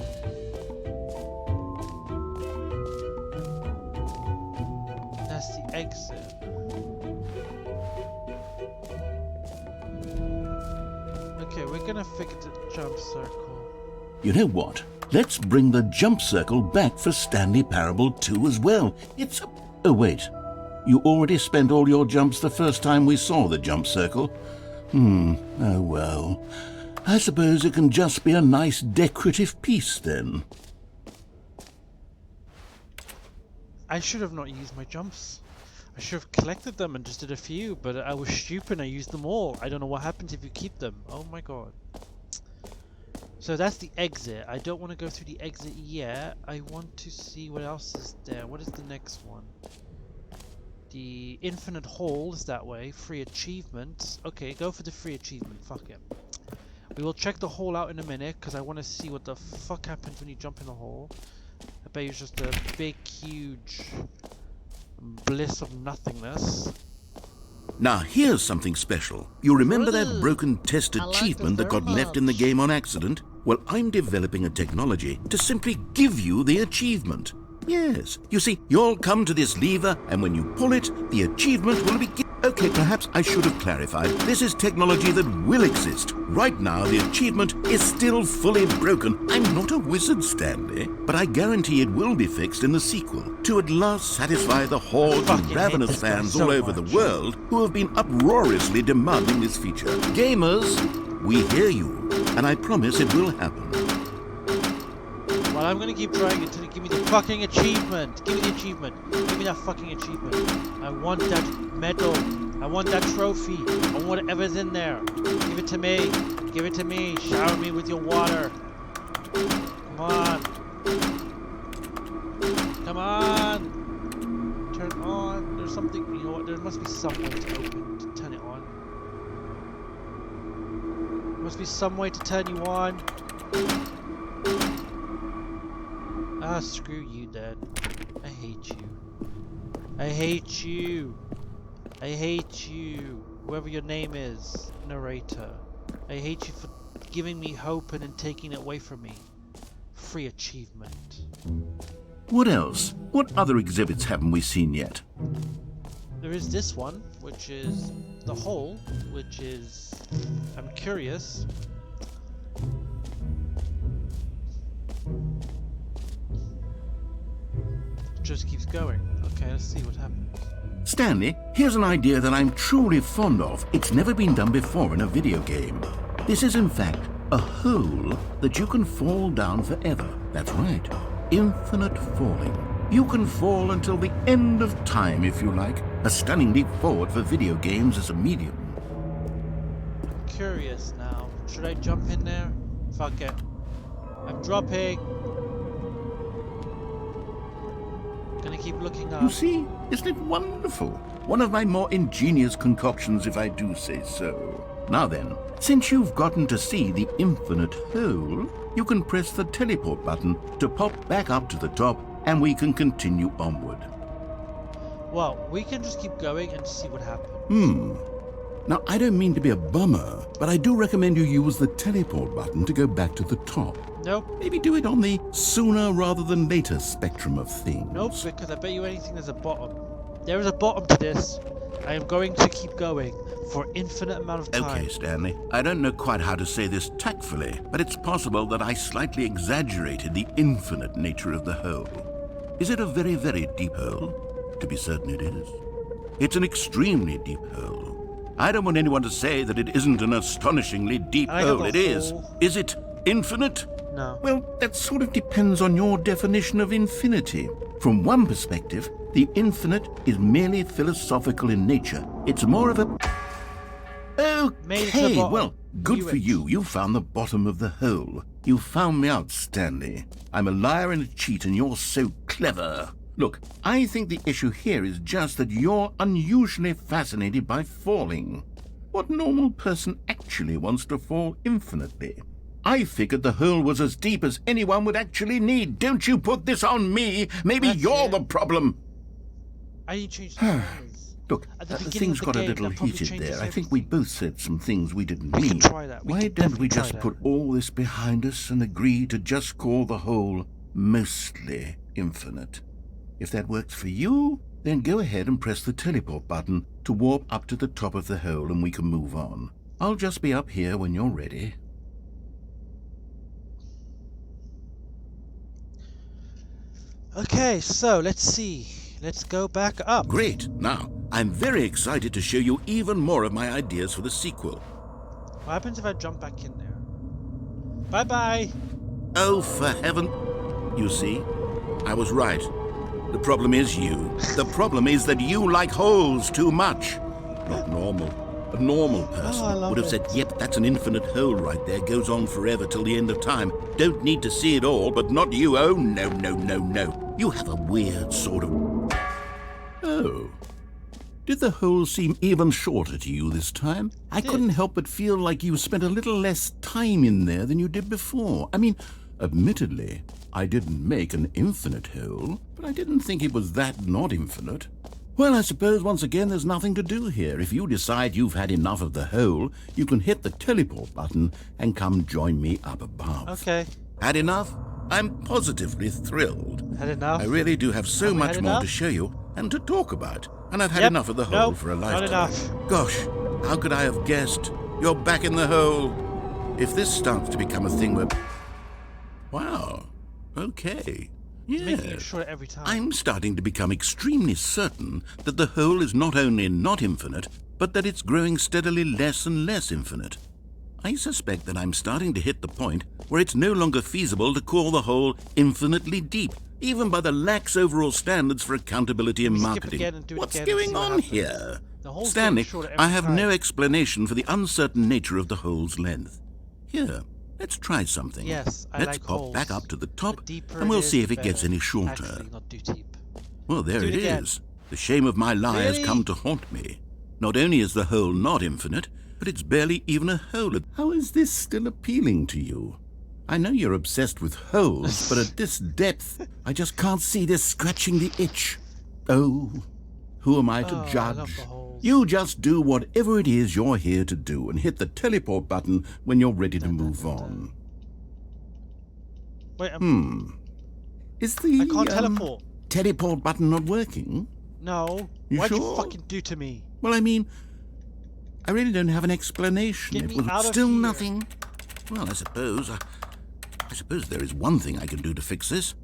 A: That's the exit. Okay, we're gonna fix the jump circle.
B: You know what? Let's bring the jump circle back for Stanley Parable 2 as well. It's a... Oh, wait. You already spent all your jumps the first time we saw the jump circle. Oh well. I suppose it can just be a nice decorative piece then.
A: I should have not used my jumps. I should have collected them and just did a few, but I was stupid and I used them all. I don't know what happens if you keep them. Oh my god. So that's the exit. I don't want to go through the exit yet. I want to see what else is there. What is the next one? The infinite hall is that way. Free achievements. Okay, go for the free achievement. Fuck it. We will check the hole out in a minute because I want to see what the fuck happens when you jump in the hole. I bet it's just a big, huge bliss of nothingness.
B: Now here's something special. You remember that broken test achievement that got left in the game on accident? Well, I'm developing a technology to simply give you the achievement. Yes. You see, you'll come to this lever, and when you pull it, the achievement will be... Okay, perhaps I should have clarified. This is technology that will exist. Right now, the achievement is still fully broken. I'm not a wizard, Stanley, but I guarantee it will be fixed in the sequel to at last satisfy the hordes of ravenous fans all over the world who have been uproariously demanding this feature. Gamers, we hear you, and I promise it will happen.
A: Well, I'm gonna keep trying until you give me the fucking achievement. Give me the achievement. Give me that fucking achievement. I want that medal. I want that trophy. I want whatever's in there. Give it to me. Give it to me. Shower me with your water. Come on. Come on. Turn on. There's something. You know what? There must be some way to open to turn it on. There must be some way to turn you on. Ah, screw you, Dad. I hate you. I hate you. I hate you. Whoever your name is, narrator. I hate you for giving me hope and then taking it away from me. Free achievement.
B: What else? What other exhibits haven't we seen yet?
A: There is this one, which is the hole, which is... I'm curious. Just keeps going. Okay, let's see what happens.
B: Stanley, here's an idea that I'm truly fond of. It's never been done before in a video game. This is in fact a hole that you can fall down forever. That's right. Infinite falling. You can fall until the end of time if you like. A stunning leap forward for video games as a medium.
A: I'm curious now. Should I jump in there? Fuck it. I'm dropping. Gonna keep looking up.
B: You see, isn't it wonderful? One of my more ingenious concoctions, if I do say so. Now then, since you've gotten to see the infinite hole, you can press the teleport button to pop back up to the top, and we can continue onward.
A: Well, we can just keep going and see what happens.
B: Now, I don't mean to be a bummer, but I do recommend you use the teleport button to go back to the top.
A: Nope.
B: Maybe do it on the sooner rather than later spectrum of things.
A: Nope, because I bet you anything there's a bottom. There is a bottom to this. I am going to keep going for infinite amount of time.
B: Okay, Stanley. I don't know quite how to say this tactfully, but it's possible that I slightly exaggerated the infinite nature of the hole. Is it a very, very deep hole? To be certain it is. It's an extremely deep hole. I don't want anyone to say that it isn't an astonishingly deep hole. It is. Is it infinite?
A: No.
B: Well, that sort of depends on your definition of infinity. From one perspective, the infinite is merely philosophical in nature. It's more of a... Okay, well, good for you. You found the bottom of the hole. You found me out, Stanley. I'm a liar and a cheat, and you're so clever. Look, I think the issue here is just that you're unusually fascinated by falling. What normal person actually wants to fall infinitely? I figured the hole was as deep as anyone would actually need. Don't you put this on me. Maybe
A: That's
B: you're
A: it.
B: the problem.
A: I didn't change the cameras.
B: Look,
A: At the beginning
B: things
A: of the
B: got a
A: game,
B: little
A: that probably
B: heated
A: changes
B: there. I think we
A: everything.
B: both said some things we didn't
A: We can
B: mean.
A: try that. We
B: Why
A: can
B: don't we
A: definitely try
B: just
A: that.
B: put all this behind us and agree to just call the hole mostly infinite? If that works for you, then go ahead and press the teleport button to warp up to the top of the hole and we can move on. I'll just be up here when you're ready.
A: Okay, so let's see. Let's go back up.
B: Great. Now, I'm very excited to show you even more of my ideas for the sequel.
A: What happens if I jump back in there? Bye-bye.
B: Oh, for heaven... You see, I was right. The problem is you. The problem is that you like holes too much. Not normal. A normal person
A: I love
B: would have said,
A: it.
B: yep, that's an infinite hole right there. Goes on forever till the end of time. Don't need to see it all, but not you. Oh, no, no, no, no. You have a weird sort of... Oh. Did the hole seem even shorter to you this time? I couldn't help but feel like you spent a little less time in there than you did before. I mean, admittedly, I didn't make an infinite hole, but I didn't think it was that not infinite. Well, I suppose once again there's nothing to do here. If you decide you've had enough of the hole, you can hit the teleport button and come join me up above.
A: Okay.
B: Had enough? I'm positively thrilled.
A: Had enough?
B: I really do have so
A: Have we
B: much
A: had
B: more
A: enough?
B: to show you and to talk about. And I've had
A: Yep.
B: enough of the hole
A: Nope,
B: for a
A: not
B: lifetime.
A: enough.
B: Gosh, how could I have guessed? You're back in the hole. If this starts to become a thing where... Wow. Okay.
A: Making it
B: Yes.
A: shorter every time.
B: I'm starting to become extremely certain that the hole is not only not infinite, but that it's growing steadily less and less infinite. I suspect that I'm starting to hit the point where it's no longer feasible to call the hole infinitely deep, even by the lax overall standards for accountability and
A: Let me skip
B: marketing.
A: again and do it
B: What's
A: again and
B: going
A: see what
B: on
A: happens.
B: here?
A: The hole's
B: Stanley,
A: getting shorter every
B: I have
A: time.
B: no explanation for the uncertain nature of the hole's length. Here, let's try something.
A: Yes, I
B: Let's
A: like
B: pop
A: holes.
B: back up to the top,
A: The deeper
B: and we'll
A: it is,
B: see if
A: the
B: it gets
A: better.
B: any shorter.
A: Actually, not too deep.
B: Well, there
A: Do
B: it
A: it again.
B: is. The shame of my lie has
A: Really?
B: come to haunt me. Not only is the hole not infinite, but it's barely even a hole. How is this still appealing to you? I know you're obsessed with holes, but at this depth, I just can't see this scratching the itch. Oh, who am I to
A: Oh, I
B: judge?
A: love the holes.
B: You just do whatever it is you're here to do and hit the teleport button when you're ready to move on.
A: Wait,
B: Is the
A: I can't teleport.
B: teleport button not working?
A: No.
B: You
A: What'd you
B: sure?
A: fucking do to me?
B: Well, I mean, I really don't have an explanation.
A: Get
B: It
A: me
B: was
A: out of
B: still
A: here.
B: nothing. Well, I suppose there is one thing I can do to fix this.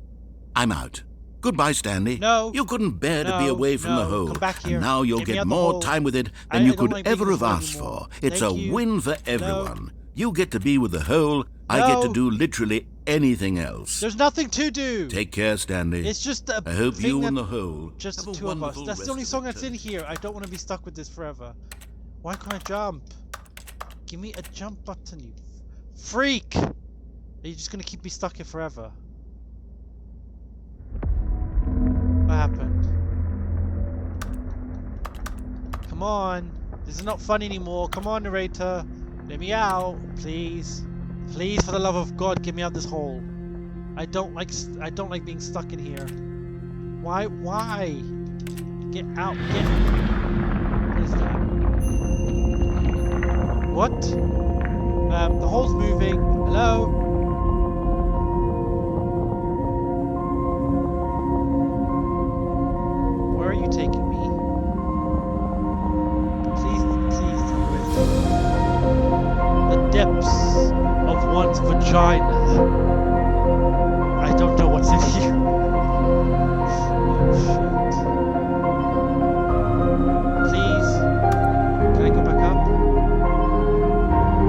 B: I'm out. Goodbye, Stanley.
A: No.
B: You couldn't bear to be
A: No,
B: away from the
A: no.
B: hole.
A: Come back here.
B: And now you'll
A: Get me
B: get
A: out the
B: more
A: hole.
B: time with it
A: I
B: than you
A: don't
B: could
A: like being
B: ever
A: in
B: have
A: the hole
B: asked
A: anymore.
B: for. It's
A: Thank
B: a
A: you.
B: win for everyone. You get to be with the hole. I get to
A: No.
B: do literally anything else.
A: There's nothing to do.
B: Take care, Stanley.
A: It's just a
B: I hope
A: thing
B: you
A: that
B: and the hole
A: just
B: have
A: the
B: a
A: two of us.
B: wonderful
A: That's the
B: rest
A: only
B: of
A: song
B: the
A: that's in
B: term.
A: here. I don't want to be stuck with this forever. Why can't I jump? Give me a jump button, you freak! Are you just gonna keep me stuck here forever? What happened? Come on! This is not fun anymore. Come on, narrator. Let me out, please. Please, for the love of God, get me out of this hole. I don't like being stuck in here. Why? Why? Get out! Get! What is that? What? The hole's moving. Hello? Where are you taking me? Please tell me where it's taking me. The depths of one's vagina. I don't know what's in here. Oh shit. Please. Can I go back up?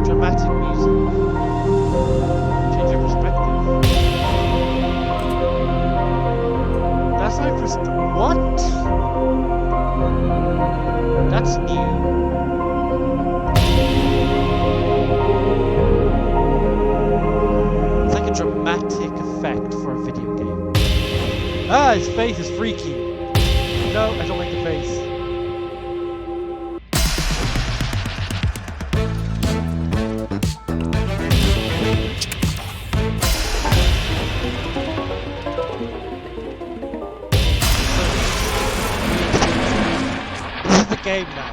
A: Dramatic music. Change your perspective. That's my perspective. What? That's new. It's like a dramatic effect for a video game. Ah, his face is freaky. No, I don't like the face. This is the game now.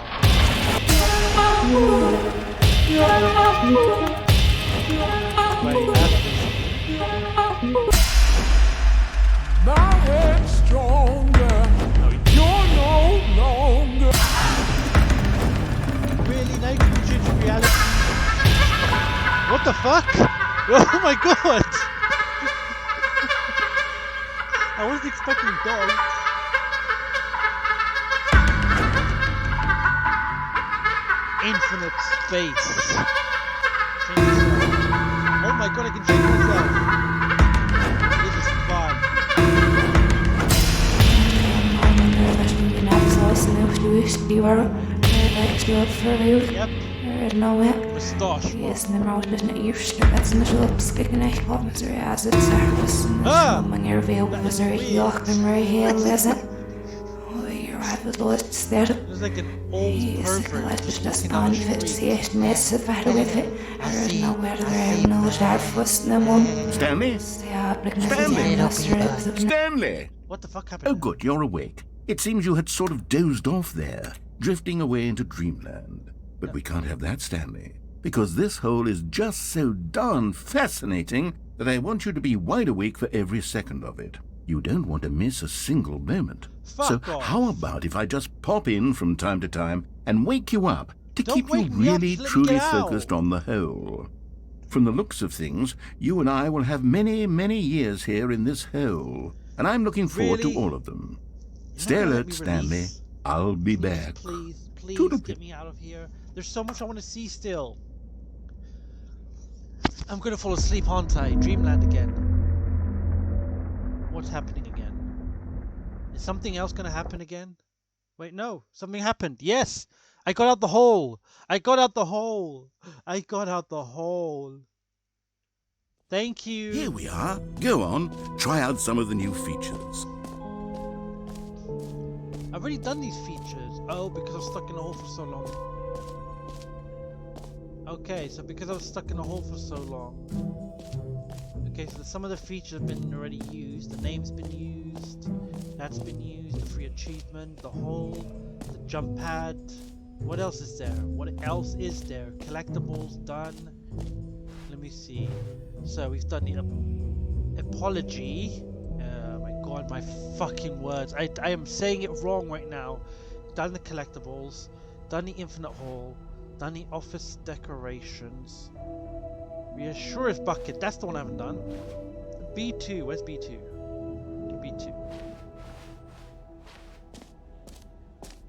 A: Wait,
F: My head's stronger. No, you're no longer.
A: really? Now you can change reality. What the fuck? Oh my god! I wasn't expecting dogs. Infinite space. Change yourself. Oh my god, I can change myself. This is fun. Yep. Moustache. There's like an old pervert just walking down the street.
B: Stanley? Stanley!
A: What the fuck happened?
B: Oh, good, you're awake. It seems you had sort of dozed off there, drifting away into dreamland. But we can't have that, Stanley, because this hole is just so darn fascinating that I want you to be wide awake for every second of it. You don't want to miss a single moment.
A: Fuck
B: So
A: off.
B: how about if I just pop in from time to time and wake you up to
A: Don't
B: keep you
A: wake me up,
B: really,
A: just let me
B: truly
A: get out.
B: focused on the hole? From the looks of things, you and I will have many, many years here in this hole, and I'm looking forward
A: Really?
B: to all of them.
A: You're
B: Stay
A: not gonna let
B: alert,
A: me
B: Stanley.
A: release?
B: I'll be
A: Please,
B: back.
A: please,
B: Toodle-pip.
A: get me out of here. There's so much I want to see still. I'm gonna fall asleep, aren't I? Dreamland again. What's happening again? Is something else gonna happen again? Wait, no. Something happened. Yes! I got out the hole! I got out the hole! I got out the hole! Thank you!
B: Here we are. Go on, try out some of the new features.
A: I've already done these features. Oh, because I was stuck in a hole for so long. Okay, so because I was stuck in a hole for so long. Okay, so some of the features have been already used. The name's been used. That's been used. The free achievement, the hole, the jump pad. What else is there? What else is there? Collectibles done. Let me see. So we've done the apology. My god, my fucking words. I am saying it wrong right now. Done the collectibles. Done the infinite hall. Done the office decorations. Reassurance bucket. That's the one I haven't done. B2. Where's B2? B2.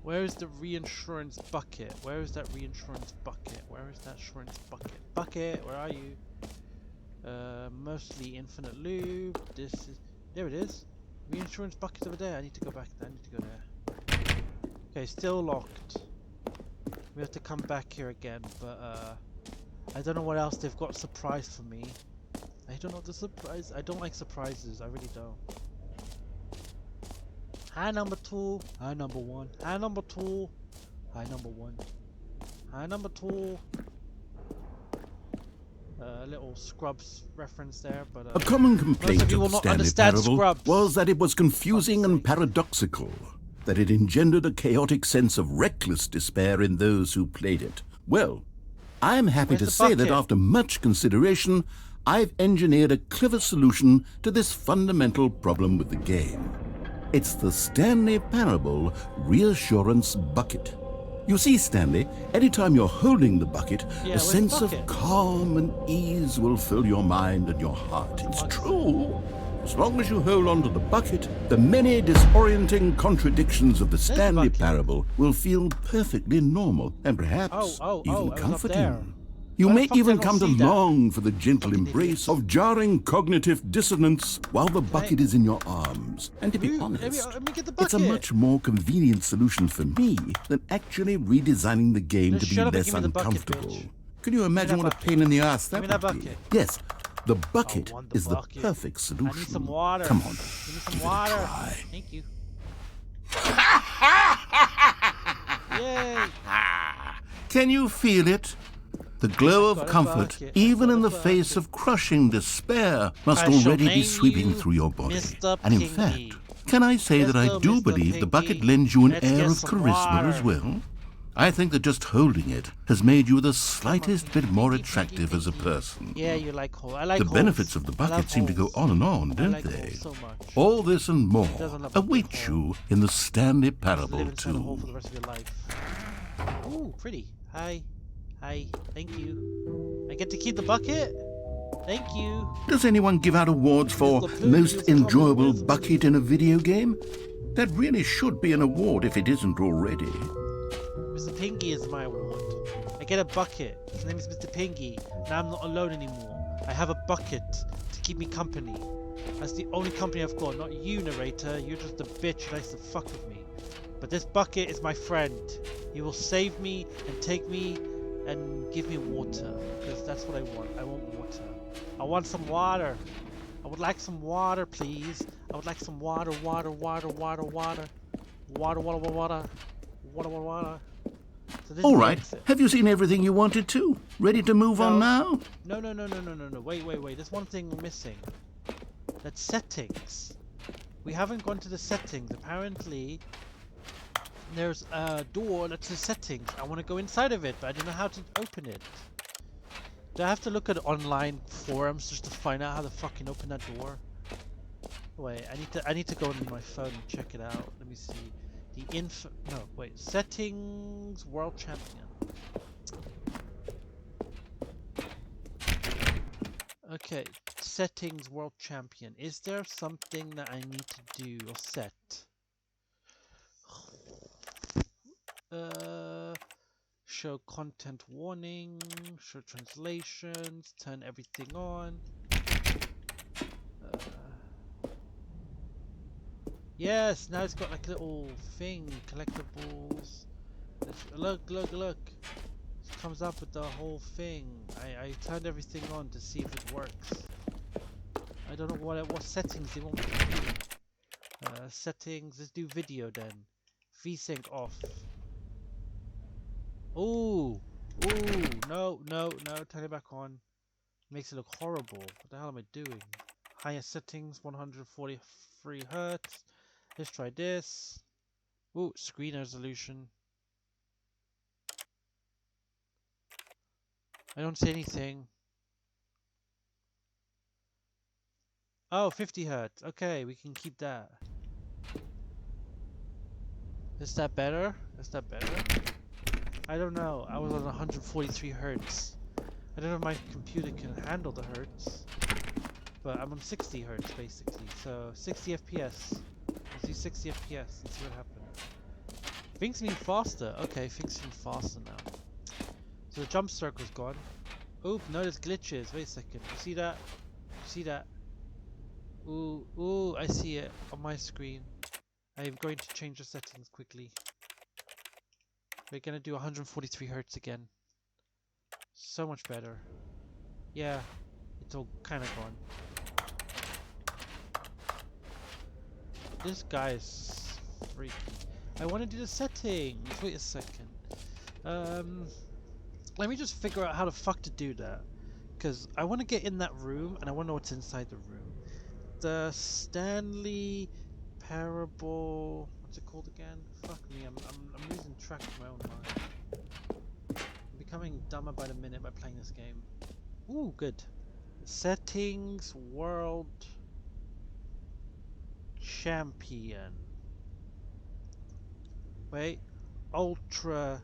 A: Where is the reinsurance bucket? Where is that reinsurance bucket? Where is that insurance bucket? Bucket, where are you? Mostly infinite lube. This is... There it is. Reinsurance bucket over there. I need to go back there. I need to go there. Okay, still locked. We have to come back here again, but I don't know what else they've got surprise for me. I don't know the surprise. I don't like surprises. I really don't. Hi number 2. Hi number 1. Hi number 2. Hi number 1. Hi number 2. Little Scrubs reference there, but
B: A common
A: most
B: complaint
A: of you will
B: of the
A: not
B: Stanley
A: understand
B: Parable
A: Scrubs.
B: was that it was confusing and paradoxical, that it engendered a chaotic sense of reckless despair in those who played it. Well, I'm happy
A: Where's
B: to
A: the
B: say that
A: bucket?
B: after much consideration, I've engineered a clever solution to this fundamental problem with the game. It's the Stanley Parable Reassurance Bucket. You see, Stanley, anytime you're holding the bucket,
A: Yeah,
B: a
A: where's the
B: sense of
A: bucket?
B: calm and ease will fill your mind and your heart. It's true. As long as you hold on to the bucket, the many disorienting contradictions of the Stanley
A: bucket?
B: Parable will feel perfectly normal and perhaps
A: Oh,
B: even
A: I was up there.
B: comforting. You
A: Why the
B: may
A: fuck did I
B: even
A: not
B: come to
A: see that?
B: long for the gentle
A: Fucking
B: embrace of jarring cognitive dissonance while the bucket is in your arms. And to be
A: Let me
B: honest,
A: get the
B: it's a
A: bucket.
B: much more convenient solution for me than actually redesigning the game
A: Just
B: to be
A: shut up and
B: less
A: give me the bucket,
B: uncomfortable.
A: bitch.
B: Can you imagine
A: that
B: what a
A: bucket.
B: pain in the ass that
A: Give me that
B: would be?
A: bucket.
B: Yes, The bucket
A: want the
B: is
A: bucket.
B: the perfect solution.
A: I need some water.
B: Come on,
A: Give me some
B: give it a
A: water.
B: try.
A: Thank you. Yay!
B: Can you feel it? The glow
A: I've got
B: of
A: a
B: comfort,
A: bucket.
B: even
A: I've
B: in
A: got
B: the
A: a
B: face
A: bucket.
B: of crushing despair, must
A: I shall
B: already be
A: name
B: sweeping
A: you
B: through your body.
A: Mr.
B: And in
A: Pingy.
B: fact, can I say that I
A: Let's
B: do
A: go, Mr.
B: believe the bucket
A: Pingy.
B: lends you an
A: Let's
B: air
A: get
B: of
A: some
B: charisma as
A: water.
B: well? I think that just holding it has made you the slightest
A: Pinky,
B: bit more
A: Pinky,
B: attractive
A: Pinky,
B: as a
A: Pinky.
B: person.
A: Yeah, you like holes. I like
B: The
A: holes.
B: benefits of the
A: I love
B: bucket seem to go
A: holes.
B: on and on,
A: I
B: don't
A: like
B: they?
A: holes so much.
B: All this and more
A: doesn't love a big
B: await
A: hole.
B: you in the Stanley
A: Just
B: Parable
A: live inside a hole for
B: 2.
A: the rest of your life. Ooh, pretty. Hi. Hi. Thank you. I get to keep the bucket? Thank you.
B: Does anyone give out awards for
A: Mr. Pig
B: most
A: is coming
B: enjoyable
A: with
B: bucket
A: me.
B: in a video game? That really should be an award if it isn't already.
A: Mr. Pingy is my award. I get a bucket. His name is Mr. Pingy. Now I'm not alone anymore. I have a bucket to keep me company. That's the only company I've got. Not you, narrator. You're just a bitch who likes to fuck with me. But this bucket is my friend. He will save me and take me and give me water. Because that's what I want. I want water. I want some water. I would like some water, please. I would like some water, water, water, water, water. Water, water, water, water. Water, water, water. So this
B: All
A: is the
B: right,
A: exit.
B: have you seen everything you wanted to? Ready to move on now?
A: No. Wait. There's one thing we're missing. That's settings. We haven't gone to the settings. Apparently, there's a door that says settings. I want to go inside of it, but I don't know how to open it. Do I have to look at online forums just to find out how to fucking open that door? Wait, I need to go on my phone and check it out. Let me see. Settings World Champion. Okay, settings World Champion. Is there something that I need to do or set? Show content warning, show translations, turn everything on. Yes, now it's got like a little thing, collectibles. Look. It comes up with the whole thing. I turned everything on to see if it works. I don't know what settings they want me to do. Settings, let's do video then. VSync off. Ooh, no, turn it back on. Makes it look horrible. What the hell am I doing? Higher settings, 143 Hertz. Let's try this. Ooh, screen resolution. I don't see anything. Oh, 50 Hertz. Okay, we can keep that. Is that better? I don't know. I was on 143 Hertz. I don't know if my computer can handle the Hertz. But I'm on 60 Hertz basically. So 60 FPS. Let's do 60 FPS and see what happens. Things seem faster. Okay, things seem faster now. So the jump circle's gone. Oop, no, there's glitches. Wait a second. You see that? Ooh, I see it on my screen. I'm going to change the settings quickly. We're gonna do 143 Hertz again. So much better. Yeah, it's all kind of gone. This guy is freaky. I want to do the settings. Wait a second. Let me just figure out how the fuck to do that. Because I want to get in that room and I want to know what's inside the room. The Stanley Parable. What's it called again? Fuck me, I'm losing track of my own mind. I'm becoming dumber by the minute by playing this game. Ooh, good. Settings World Champion. Wait, Ultra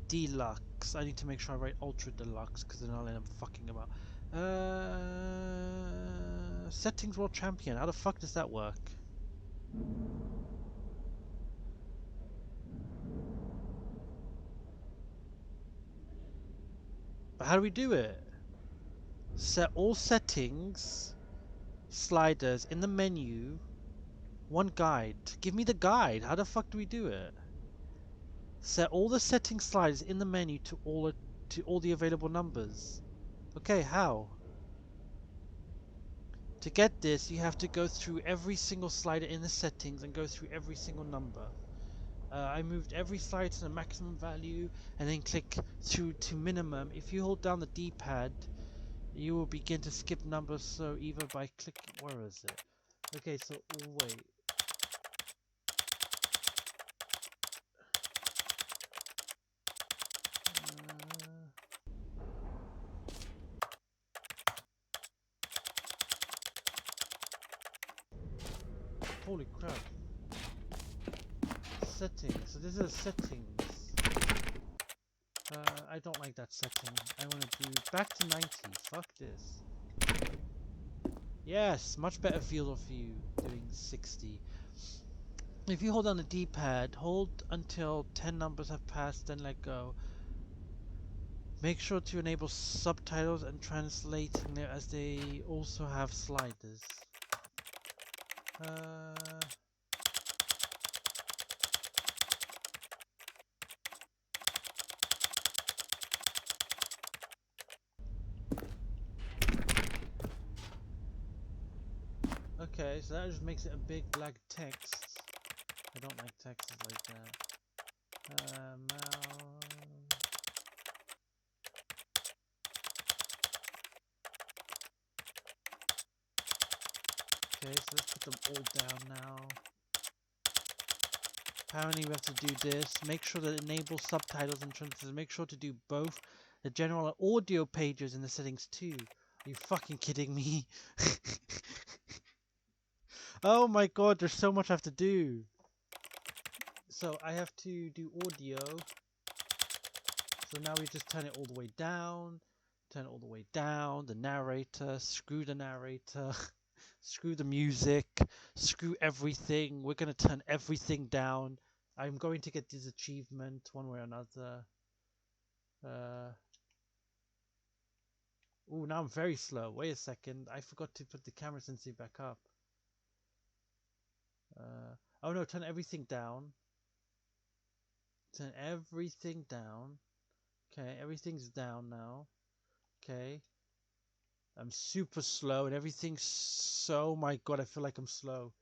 A: Deluxe. I need to make sure I write Ultra Deluxe because then I'll end up fucking about. Settings World Champion. How the fuck does that work? But how do we do it? Set all settings, sliders in the menu. One guide. Give me the guide. How the fuck do we do it? Set all the setting sliders in the menu to all the available numbers. Okay, how? To get this, you have to go through every single slider in the settings and go through every single number. I moved every slide to the maximum value and then click through to minimum. If you hold down the D-pad, you will begin to skip numbers, so either by clicking... Where is it? Okay, so wait. Holy crap. Settings. So this is settings. I don't like that setting. I want to do back to 90. Fuck this. Yes, much better field of view doing 60. If you hold on the D-pad, hold until 10 numbers have passed, then let go. Make sure to enable subtitles and translating there, as they also have sliders. Okay, so that just makes it a big black text. I don't like texts like that. Mouse. Okay, so let's put them all down now. Apparently we have to do this. Make sure that enable subtitles and translations. Make sure to do both the general audio pages in the settings too. Are you fucking kidding me? Oh my god, there's so much I have to do. So I have to do audio. So now we just turn it all the way down. Turn it all the way down. The narrator. Screw the narrator. Screw the music. Screw everything. We're going to turn everything down. I'm going to get this achievement one way or another. Oh, now I'm very slow. Wait a second. I forgot to put the camera sensitivity back up. Oh no, turn everything down. Turn everything down. Okay, everything's down now. Okay. I'm super slow and everything's so... my god, I feel like I'm slow.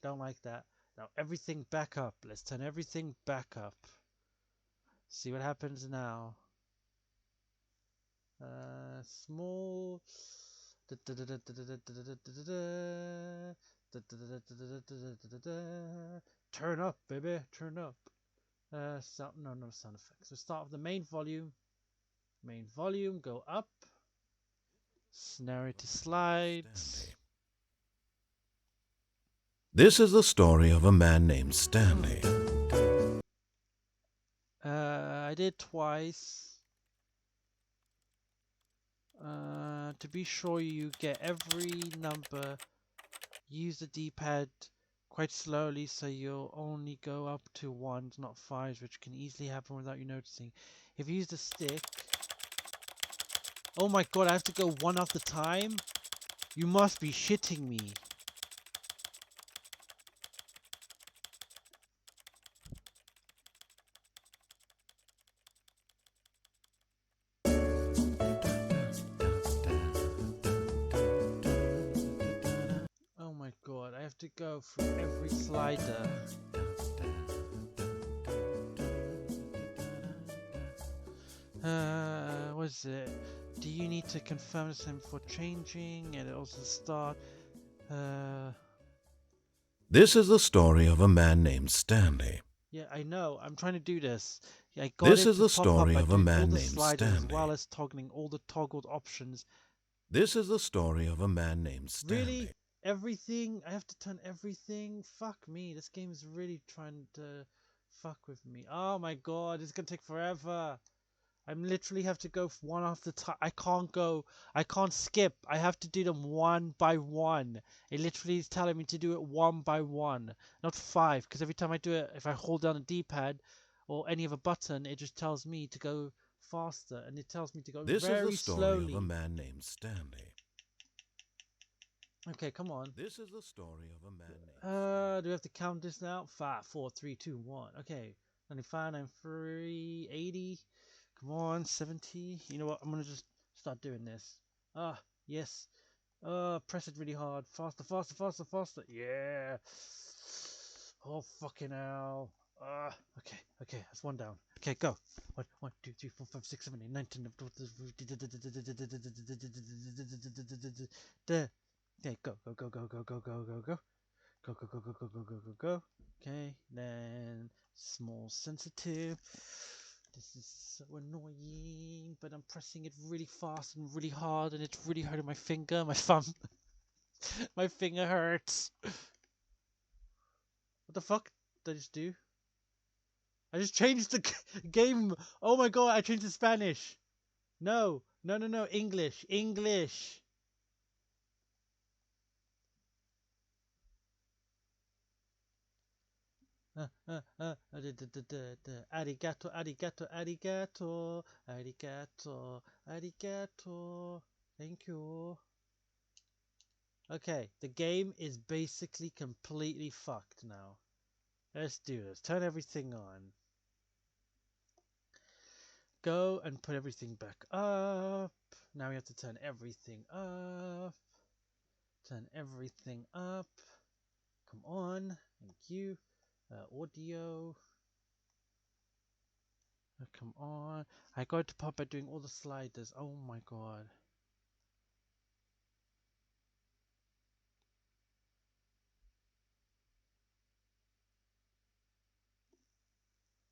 A: Don't like that. Now everything back up. Let's turn everything back up. See what happens now. Small. Turn up, baby. Turn up. No sound effects. So start with the main volume. Main volume, go up. Narrator slides.
B: This is the story of a man named Stanley.
A: I did twice. To be sure you get every number, use the D-pad quite slowly so you'll only go up to 1s, not 5s, which can easily happen without you noticing. If you use the stick... oh my god, I have to go one at a time? You must be shitting me. Oh my god, I have to go through every slider. What is it? Do you need to confirm the same before changing? And it also start.
B: This is the story of a man named Stanley.
A: Yeah, I know. I'm trying to do this. I got
B: This
A: it
B: is
A: to
B: the
A: pop
B: story
A: up
B: of
A: by
B: a
A: doing
B: man
A: all the
B: named
A: sliders as well
B: Stanley.
A: as toggling all the toggled options.
B: This is the story of a man named Stanley.
A: Really? Everything? I have to turn everything? Fuck me. This game is really trying to fuck with me. Oh my god, it's gonna take forever. I literally have to go one after time. I can't skip. I have to do them one by one. It literally is telling me to do it one by one, not 5. Because every time I do it, if I hold down a D-pad or any other button, it just tells me to go faster, and it tells me to go
B: This
A: very
B: is the story
A: slowly.
B: of a man named Stanley.
A: Okay, come on.
B: This is the story of a man named Stanley.
A: Do we have to count this now? 5, 4, 3, 2, 1. Okay, 95, 93, 80. Come on, 70. You know what? I'm gonna just start doing this. Ah, yes. Press it really hard. Faster, faster, faster, faster. Yeah. Oh, fucking hell. Okay, okay, that's one down. Okay, go. 1, 2, 3, 4, 5, 6, 7, 8, 9, 10. Okay, go, go, go, go, go, go, go, go, go. Go, go, go, go, go, go, go, go, go. Okay, then small sensitive. This is so annoying, but I'm pressing it really fast and really hard, and it's really hurting my finger, my thumb. My finger hurts. What the fuck did I just do? I just changed the game. Oh my god, I changed to Spanish. No, no, no, no, English, English. Arigato, arigato, arigato, arigato, arigato. Thank you. Okay, the game is basically completely fucked now. Let's do this. Turn everything on. Go and put everything back up. Now we have to turn everything up. Turn everything up. Come on. Thank you. Audio. Come on. I got to pop by doing all the sliders. Oh my god.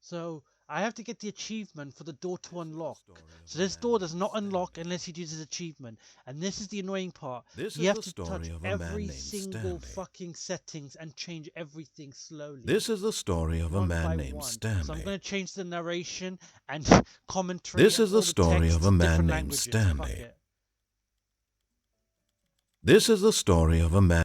A: So I have to get the achievement for the door to unlock. So this door does not unlock unless you do this achievement. And this is the annoying part.
B: This
A: You
B: is
A: have
B: the
A: to
B: story
A: touch
B: of a man
A: every
B: named
A: single
B: Stanley.
A: fucking settings and change everything slowly.
B: This is the story of a
A: one
B: man
A: by
B: named
A: one.
B: Stanley.
A: So I'm going to change the narration and commentary.
B: This
A: and
B: is
A: all
B: the story
A: text
B: of
A: to
B: a man
A: different
B: named
A: languages.
B: Stanley.
A: Fuck it.
B: This is the story of a man.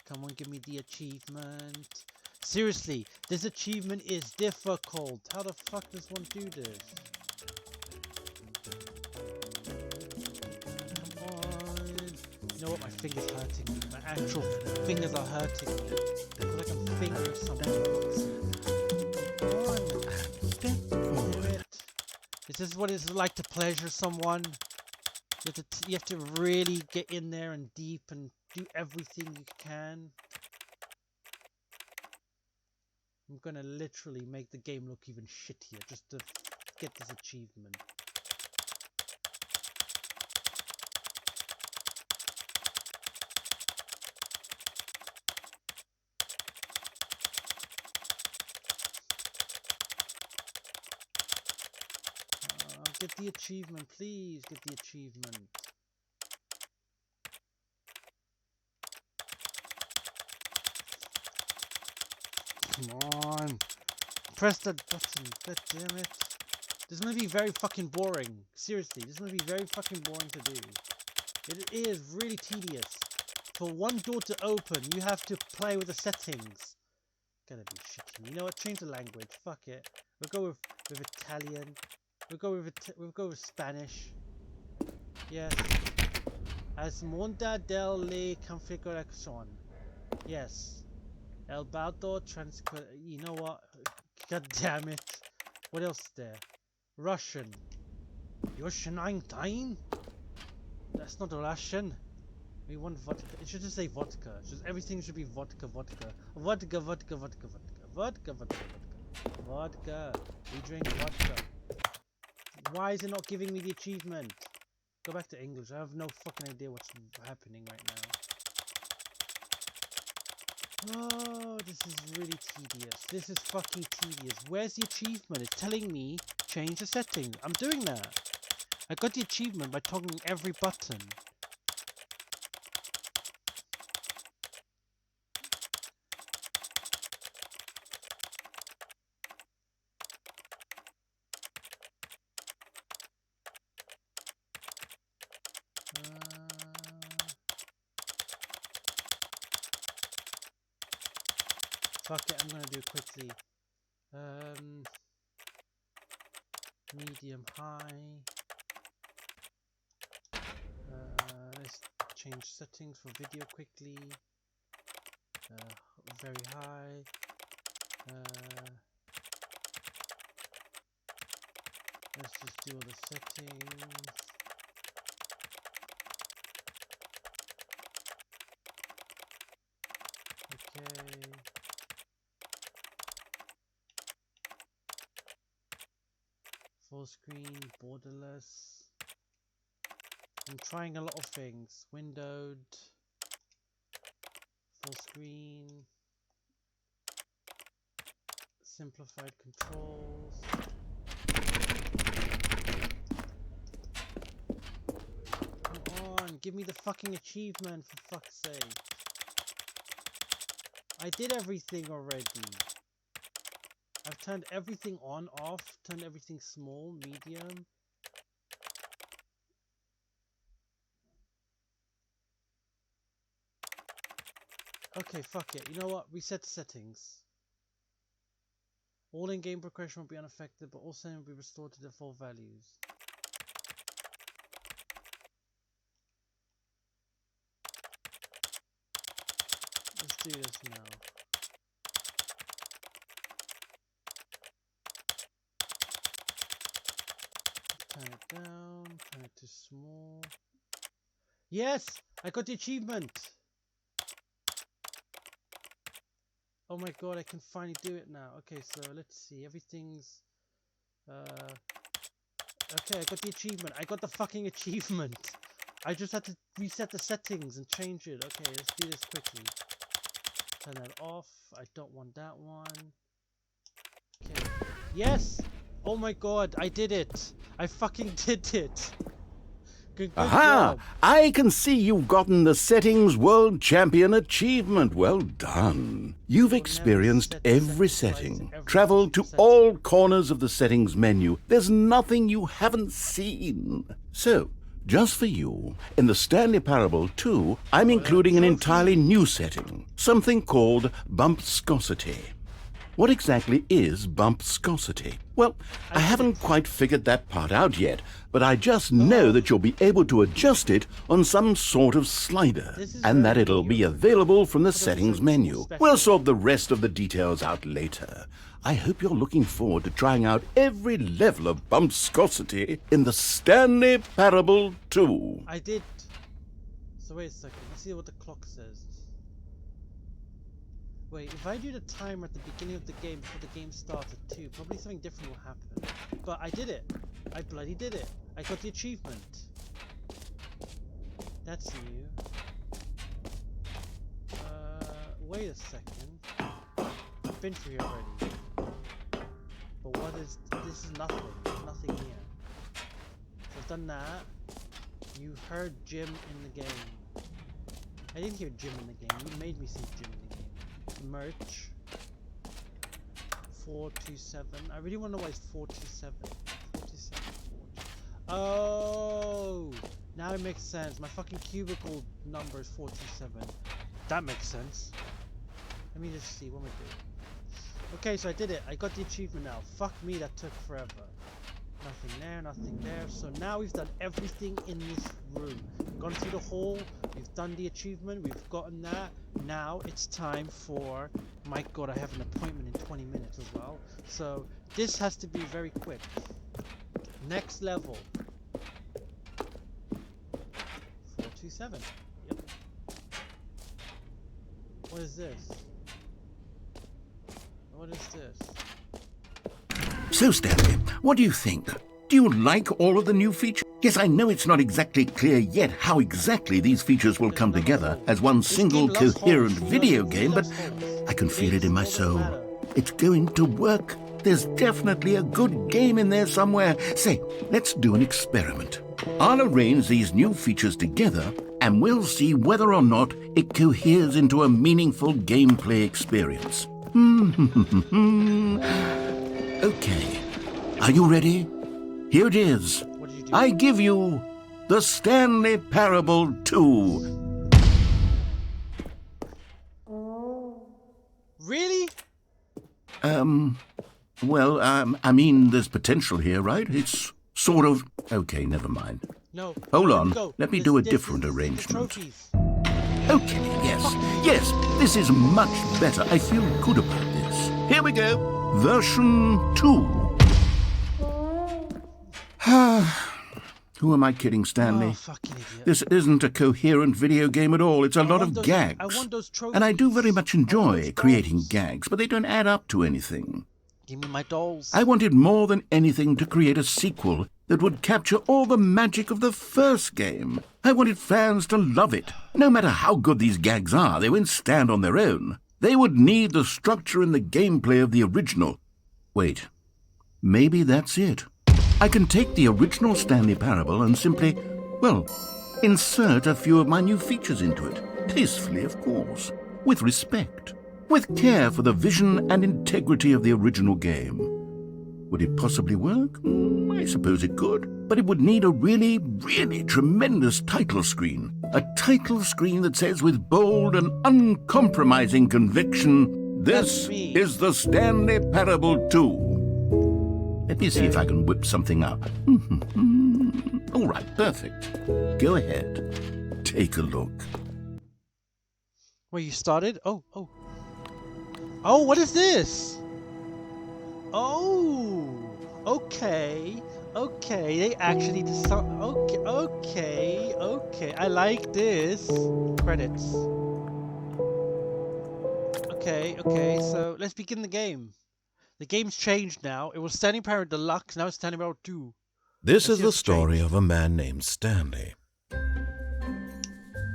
A: Come on, give me the achievement. Seriously, this achievement is difficult. How the fuck does one do this? Come on. You know what? My finger's hurting me. My actual fingers are hurting me. I feel like I'm fingering something. Come on.
B: Step forward.
A: This is what it's like to pleasure someone. You have to really get in there and deep and do everything you can. I'm gonna literally make the game look even shittier just to get this achievement. Get the achievement, please. Get the achievement. Come on. Press that button. God damn it. This is going to be very fucking boring. Seriously, this is going to be very fucking boring to do. It is really tedious. For one door to open, you have to play with the settings. Gotta be shitty. You know what? Change the language. Fuck it. We'll go with Italian. We'll go with Spanish. Yes. As monta delle configurazione. Yes. El Baldo you know what? God damn it. What else is there? Russian. Yoshinine? That's not Russian. We want vodka. It should just say vodka. Everything should be vodka, vodka. Vodka, vodka, vodka, vodka. Vodka, vodka, vodka. Vodka. We drink vodka. Why is it not giving me the achievement? Go back to English. I have no fucking idea what's happening right now. Oh, this is really tedious. This is fucking tedious. Where's the achievement? It's telling me change the settings. I'm doing that. I got the achievement by toggling every button. Fuck it, I'm gonna do it quickly. Medium, high. Let's change settings for video quickly. Very high. Let's just do all the settings. Okay. Full screen, borderless. I'm trying a lot of things. Windowed. Full screen. Simplified controls. Come on, give me the fucking achievement for fuck's sake. I did everything already. I've turned everything on, off, turned everything small, medium. Okay, fuck it. You know what? Reset the settings. All in-game progression will be unaffected, but all settings will be restored to default values. Let's do this now. Turn it down, turn it to small. Yes! I got the achievement! Oh my god, I can finally do it now. Okay, so let's see. Everything's... Okay, I got the achievement. I got the fucking achievement. I just had to reset the settings and change it. Okay, let's do this quickly. Turn that off. I don't want that one. Okay. Yes! Oh my god, I did it! I fucking did it! Good
B: Aha!
A: job.
B: I can see you've gotten the Settings World Champion achievement. Well done. You've experienced every setting, traveled to all corners of the settings menu. There's nothing you haven't seen. So, just for you, in the Stanley Parable 2, I'm including an entirely new setting, something called bumpscosity. What exactly is bumpscosity? Well, I haven't quite figured that part out yet, but I just know that you'll be able to adjust it on some sort of slider, and that it'll be available from the settings menu. We'll sort the rest of the details out later. I hope you're looking forward to trying out every level of bumpscosity in the Stanley Parable 2.
A: I did. So wait a second. Let's see what the clock says. Wait, if I do the timer at the beginning of the game before the game starts at 2, probably something different will happen. But I did it. I bloody did it. I got the achievement. That's new. Wait a second. I've been through here already. But what is... This is nothing. There's nothing here. So I've done that. You heard Jim in the game. I didn't hear Jim in the game. You made me see Jim in the game. Merch 427. I really want to know why it's 427. 427. Oh, now it makes sense. My fucking cubicle number is 427. That makes sense. Let me just see what am I doing. Okay, so I did it. I got the achievement now. Fuck me, that took forever. Nothing there, nothing there. So now we've done everything in this room. We've gone through the hall. We've done the achievement. We've gotten that. Now it's time for... My god, I have an appointment in 20 minutes as well. So this has to be very quick. Next level. 427. Yep. What is this? What is this?
B: So, Stanley, what do you think? Do you like all of the new features? Yes, I know it's not exactly clear yet how exactly these features will come together as one single coherent video game, but I can feel it in my soul. It's going to work. There's definitely a good game in there somewhere. Say, let's do an experiment. I'll arrange these new features together, and we'll see whether or not it coheres into a meaningful gameplay experience. Okay, are you ready? Here it is.
A: What did you do?
B: I give you the Stanley Parable 2.
A: Really?
B: Well, I mean, there's potential here, right? It's sort of... Okay, never mind.
A: No.
B: Hold
A: Let
B: on,
A: go.
B: let me
A: This-
B: do a
A: this-
B: different
A: this is the
B: arrangement.
A: trophies.
B: Okay, yes, this is much better. I feel good about this. Here we go. Version 2. Who am I kidding, Stanley?
A: Oh, fucking idiot.
B: This isn't a coherent video game at all. It's a lot of gags.
A: I want those trophies.
B: And I do very much enjoy
A: those
B: creating
A: dolls.
B: gags, but they don't add up to anything.
A: Give me my dolls.
B: I wanted more than anything to create a sequel that would capture all the magic of the first game. I wanted fans to love it. No matter how good these gags are, they won't stand on their own. They would need the structure and the gameplay of the original. Wait, maybe that's it. I can take the original Stanley Parable and simply, well, insert a few of my new features into it. Tastefully, of course. With respect. With care for the vision and integrity of the original game. Would it possibly work? I suppose it could. But it would need a really, really tremendous title screen. A title screen that says with bold and uncompromising conviction, "This is the Stanley Parable 2." Let me see if I can whip something up. All right, perfect. Go ahead. Take a look.
A: Where you started? Oh. Oh, what is this? Oh, okay. They actually decided. Okay. I like this. Credits. Okay. So let's begin the game. The game's changed now. It was Stanley Parable Deluxe. Now it's Stanley Parable 2.
B: This is the story of a man named Stanley.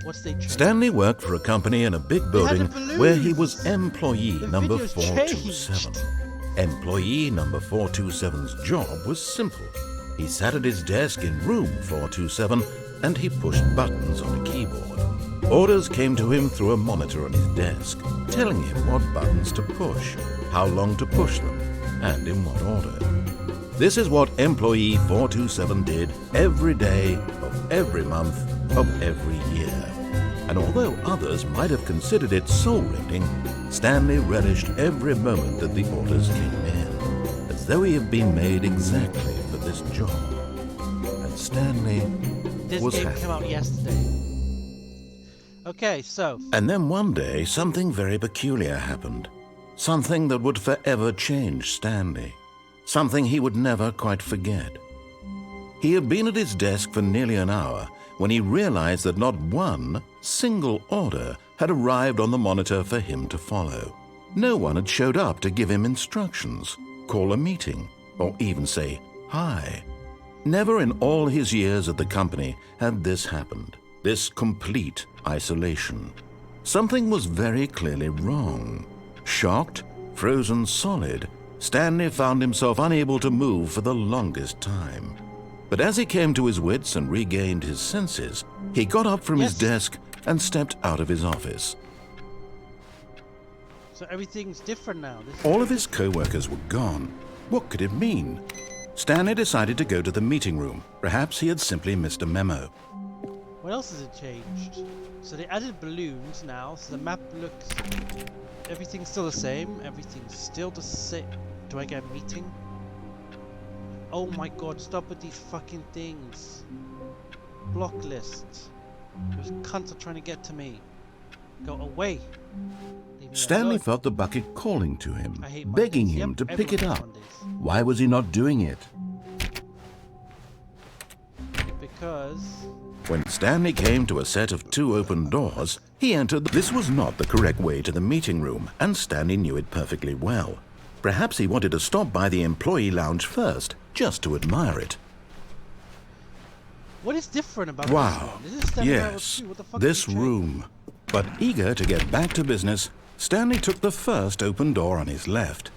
A: What's they changed?
B: Stanley worked for a company in a big building where he was employee
A: The
B: number
A: video's
B: 427. Employee number 427's job was simple. He sat at his desk in room 427 and he pushed buttons on a keyboard. Orders came to him through a monitor on his desk, telling him what buttons to push, how long to push them, and in what order. This is what employee 427 did every day of every month of every year. And although others might have considered it soul-rending, Stanley relished every moment that the orders came in, as though he had been made exactly for this job. And Stanley
A: This
B: was
A: game
B: happy.
A: came out yesterday. Okay, so
B: And then one day, something very peculiar happened. Something that would forever change Stanley. Something he would never quite forget. He had been at his desk for nearly an hour when he realized that not one single order had arrived on the monitor for him to follow. No one had showed up to give him instructions, call a meeting, or even say hi. Never in all his years at the company had this happened, this complete isolation. Something was very clearly wrong. Shocked, frozen solid, Stanley found himself unable to move for the longest time. But as he came to his wits and regained his senses, he got up from his desk and stepped out of his office.
A: So everything's different now.
B: All of his co-workers were gone. What could it mean? Stanley decided to go to the meeting room. Perhaps he had simply missed a memo.
A: What else has it changed? So they added balloons now, so the map looks... Everything's still the same. Everything's still the same. Do I get a meeting? Oh my god, stop with these fucking things. Block lists. Those cunts are trying to get to me. Go away.
B: Stanley felt the bucket calling to him,
A: I hate
B: begging
A: Mondays.
B: him
A: Yep,
B: to pick it
A: everyone
B: up.
A: hates
B: Why was he not doing it?
A: Mondays. Because...
B: When Stanley came to a set of 2 open doors, he entered. This was not the correct way to the meeting room, and Stanley knew it perfectly well. Perhaps he wanted to stop by the employee lounge first, just to admire it.
A: What is different about
B: Wow,
A: this one? This is Stanley Parable
B: yes,
A: 2. What the fuck
B: this
A: did you change?
B: room. But eager to get back to business, Stanley took the first open door on his left.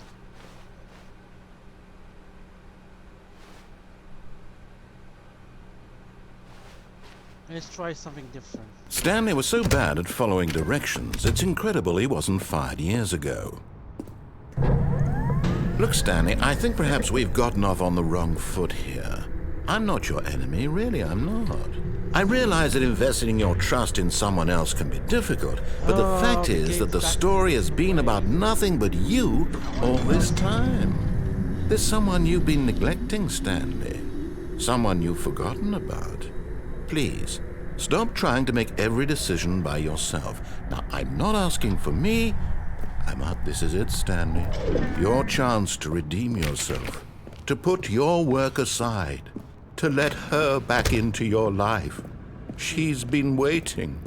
A: Let's try something different.
B: Stanley was so bad at following directions, it's incredible he wasn't fired years ago. Look, Stanley, I think perhaps we've gotten off on the wrong foot here. I'm not your enemy, really, I'm not. I realize that investing your trust in someone else can be difficult, but the fact is that the story has been about nothing but you all this time. There's someone you've been neglecting, Stanley. Someone you've forgotten about. Please, stop trying to make every decision by yourself. Now, I'm not asking for me. This is it, Stanley. Your chance to redeem yourself. To put your work aside. to let her back into your life. She's been waiting.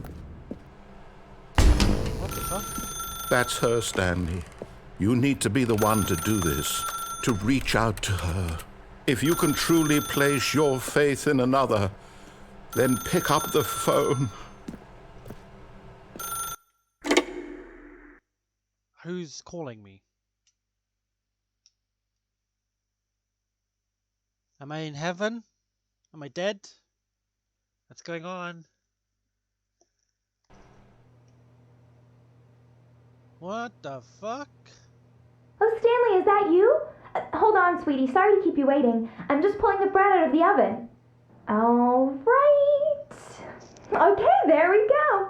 A: What the fuck?
B: That's her, Stanley. You need to be the one to do this, to reach out to her. If you can truly place your faith in another, then pick up the phone.
A: Who's calling me? Am I in heaven? Am I dead? What's going on? What the fuck?
G: Oh, Stanley, is that you? Hold on, sweetie. Sorry to keep you waiting. I'm just pulling the bread out of the oven. All right. Okay, there we go.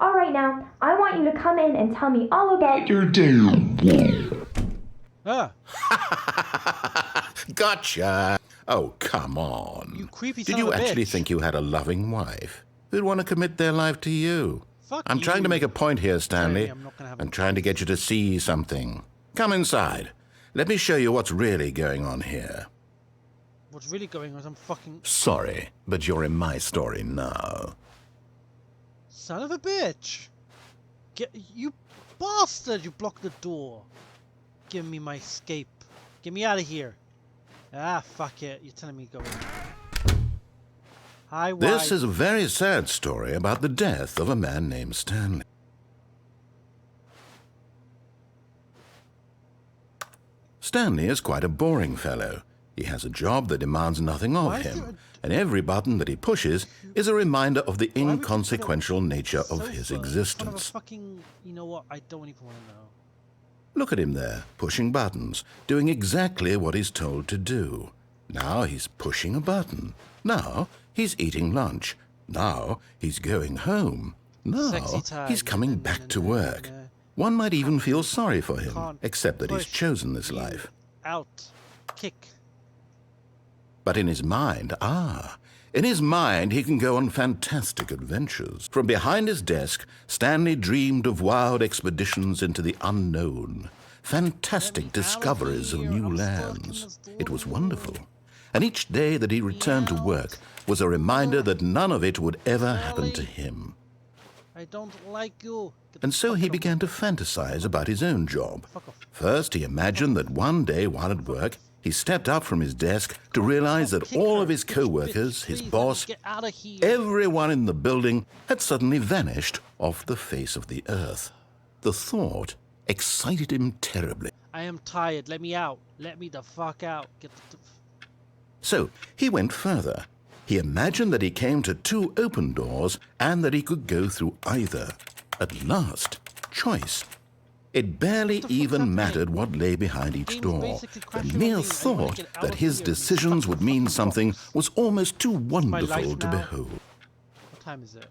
G: All right, now, I want you to come in and tell me all about your day.
A: Ah,
B: Gotcha! Oh, come on.
A: you creepy
B: Did
A: son
B: you
A: of a
B: actually
A: bitch.
B: think you had a loving wife who'd want to commit their life to you?
A: Fuck
B: I'm trying to
A: you.
B: make a point here, Stanley.
A: I'm not gonna have
B: I'm
A: a
B: trying to get you to see something. Come inside. Let me show you what's really going on here.
A: What's really going on is I'm fucking
B: Sorry, but you're in my story now.
A: son of a bitch. Get you bastard! You blocked the door. Give me my escape. Get me out of here. Ah, fuck it. You're telling me to go in. Hi, wife.
B: This is a very sad story about the death of a man named Stanley. Stanley is quite a boring fellow. He has a job that demands nothing of
A: Why is there
B: him, and every button that he pushes is a reminder of the inconsequential nature of his
A: sofa in front of a
B: existence.
A: fucking, you know what? I don't even want to know.
B: Look at him there, pushing buttons, doing exactly what he's told to do. Now he's pushing a button. Now he's eating lunch. Now he's going home. Now
A: Sexy time.
B: he's coming back to work. One might even feel sorry for him,
A: Can't
B: except that he's
A: push
B: chosen this
A: you
B: life.
A: Out. Kick.
B: But in his mind, in his mind he can go on fantastic adventures. From behind his desk, Stanley dreamed of wild expeditions into the unknown, fantastic discoveries of new lands. It was wonderful. And each day that he returned to work was a reminder that none of it would ever happen to him.
A: I don't like you. Get
B: And
A: the
B: so
A: fuck
B: he
A: out of
B: began
A: my-
B: to fantasize about his own job.
A: Fuck off.
B: First, he imagined that one day while at work, he stepped up from his desk to realize that
A: Kick
B: all
A: her,
B: of his
A: bitch,
B: co-workers,
A: bitch,
B: his
A: please, let me
B: boss,
A: get out of here.
B: everyone in the building had suddenly vanished off the face of the earth. The thought excited him terribly.
A: I am tired. Let me out. Let me the fuck out. Get the
B: So he went further. He imagined that he came to two open doors and that he could go through either. At last, choice. It barely
A: fuck's
B: even
A: happening?
B: mattered what lay behind each
A: game's
B: door.
A: basically
B: The
A: crashing on
B: mere
A: me. I wanna
B: thought
A: get out
B: that
A: of
B: his
A: here, you
B: decisions
A: fucking
B: would mean
A: fucking
B: something
A: box.
B: was almost too
A: my
B: wonderful
A: life
B: to
A: now.
B: behold.
A: What time is it?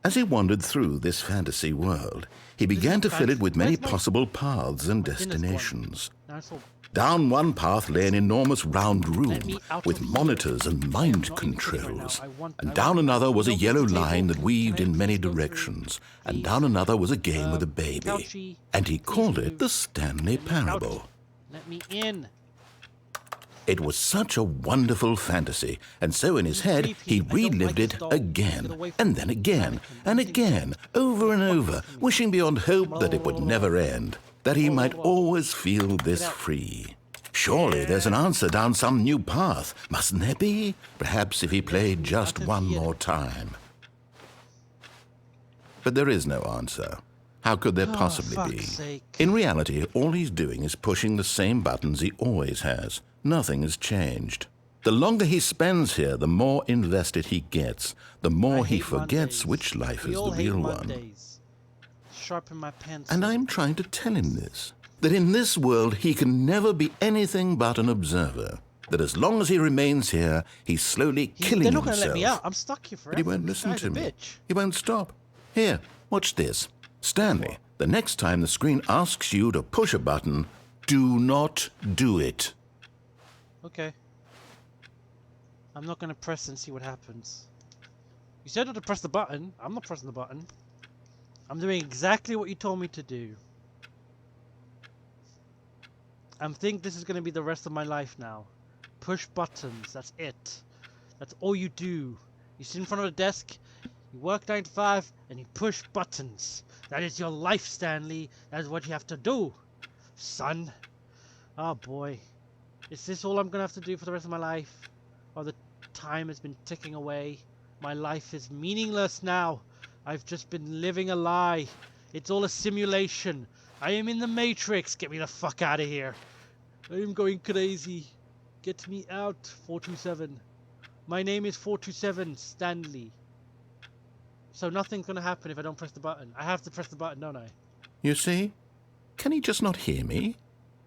B: As he wandered through this fantasy world, he began to fill it with many
A: Where's my-
B: possible paths and
A: my dinner's gone.
B: destinations.
A: Now it's all
B: Down one path lay an enormous round
A: Let
B: room
A: me out
B: with
A: of here.
B: monitors and
A: I am
B: mind
A: not even kidding right
B: controls.
A: now. I want-
B: And down another was a
A: Don't
B: yellow
A: move the table.
B: line that
A: Can
B: weaved
A: I
B: in many
A: please go through?
B: directions. And
A: Please.
B: down another was a game with a baby.
A: Couchy,
B: And he
A: please
B: called it
A: move.
B: the Stanley
A: Let me out.
B: Parable.
A: Let me in.
B: It was such a wonderful fantasy, and so in his head he
A: creepy. I don't
B: relived
A: like
B: it
A: this doll. Get
B: again,
A: away from
B: and
A: me.
B: then again,
A: Mannequin.
B: and
A: Everything
B: again, over and over, wishing beyond hope that it would never end, that he might always feel this free. Surely there's an answer down some new path, mustn't there be? Perhaps if he played just one more time. But there is no answer. How could there possibly be?
A: fuck's sake.
B: In reality, all he's doing is pushing the same buttons he always has. Nothing has changed. The longer he spends here, the more invested he gets, the more
A: I
B: he
A: hate
B: forgets
A: Mondays.
B: which life
A: We
B: is
A: all
B: the
A: hate
B: real one.
A: Mondays. Sharpen my pencil.
B: And I'm trying to tell him this, that in this world he can never be anything but an observer, that as long as he remains here, he's slowly killing
A: They're not
B: himself.
A: gonna let me out. I'm stuck here forever.
B: But he won't
A: This
B: listen
A: guy's
B: to
A: a
B: me.
A: bitch.
B: He won't stop. Here, watch this. Stanley, the next time the screen asks you to push a button, do not do it.
A: Okay. I'm not gonna press and see what happens. You said not to press the button. I'm not pressing the button. I'm doing exactly what you told me to do. I think this is gonna be the rest of my life now. push buttons. That's it. That's all you do. You sit in front of a desk, you work 9 to 5, and you push buttons. That is your life, Stanley. That is what you have to do, son. Oh boy. Is this all I'm gonna have to do for the rest of my life? Or the time has been ticking away? My life is meaningless now. I've just been living a lie. It's all a simulation. I am in the Matrix. Get me the fuck out of here. I am going crazy. Get me out, 427. My name is 427 Stanley. So nothing's gonna happen if I don't press the button. I have to press the button, don't I?
B: You see? Can he just not hear me?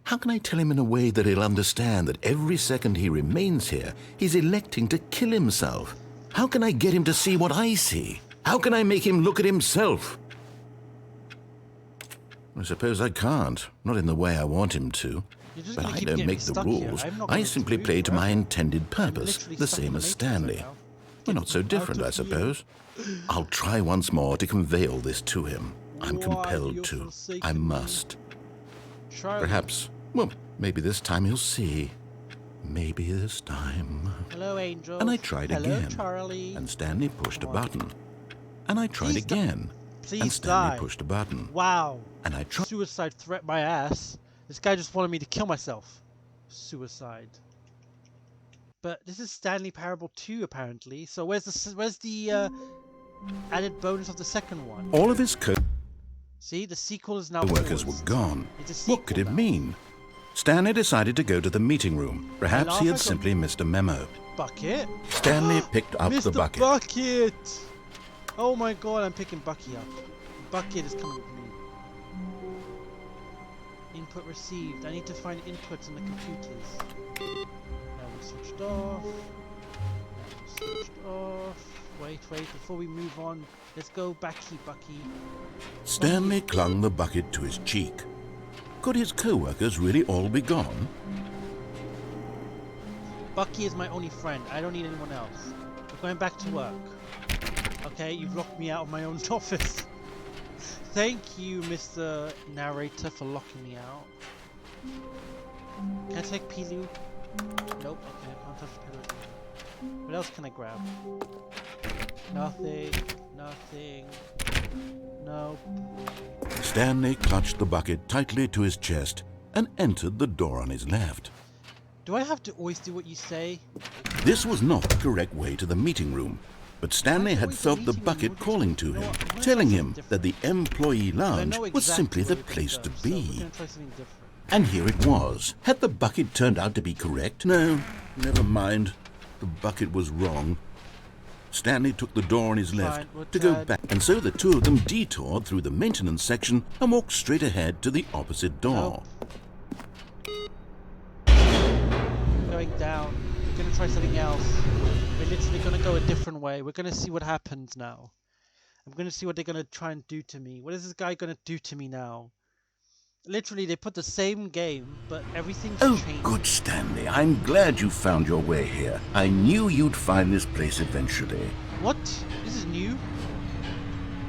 B: How can I tell him in a way that he'll understand that every second he remains here, he's electing to kill himself? How can I get him to see what I see? How can I make him look at himself? I suppose I can't. Not in the way I want him to. But I don't make the rules. I simply play to my intended purpose, the same as Stanley. We're not so different, I suppose. I'll try once more to convey all this to him. I'm compelled to. I must. Perhaps, well, maybe this time he'll see. Maybe this time.
A: Hello, Angel.
B: And I tried again.
A: Charlie.
B: And Stanley pushed a button. And I tried again.
A: Please
B: and Stanley
A: die.
B: pushed a button.
A: Wow.
B: And I tried.
A: Suicide threat my ass. This guy just wanted me to kill myself. Suicide. But this is Stanley Parable 2 apparently. So where's the added bonus of the second one?
B: All of his co-workers
A: See, the sequel is now
B: were gone.
A: It's a sequel
B: What could it
A: now.
B: mean? Stanley decided to go to the meeting room. Perhaps he had simply missed a memo.
A: Bucket?
B: Stanley picked up the
A: Mr.
B: bucket.
A: Bucket! Oh my god, I'm picking Bucky up. Bucket is coming with me. Input received. I need to find inputs on the computers. Now we're switched off. Now we're switched off. Wait, before we move on, let's go Bucky.
B: Stanley clung the bucket to his cheek. Could his co-workers really all be gone?
A: Bucky is my only friend. I don't need anyone else. We're going back to work. Okay, you've locked me out of my own office. Thank you, Mr. Narrator, for locking me out. Can I take Pilu? Nope, okay, I can't touch Pilu. What else can I grab? Nothing. Nope.
B: Stanley clutched the bucket tightly to his chest and entered the door on his left.
A: Do I have to always do what you say?
B: This was not the correct way to the meeting room, but Stanley had felt the bucket calling to him, telling him that the employee lounge was simply the place to be. And here it was. Had the bucket turned out to be correct? No, never mind. The bucket was wrong. Stanley took the door on his left to go back, and so the two of them detoured through the maintenance section and walked straight ahead to the opposite door.
A: Going down. We're gonna try something else. We're literally gonna go a different way. We're gonna see what happens now. I'm gonna see what they're gonna try and do to me. What is this guy gonna do to me now? Literally, they put the same game, but everything's changed.
B: Oh, good, Stanley. I'm glad you found your way here. I knew you'd find this place eventually.
A: What? This is new?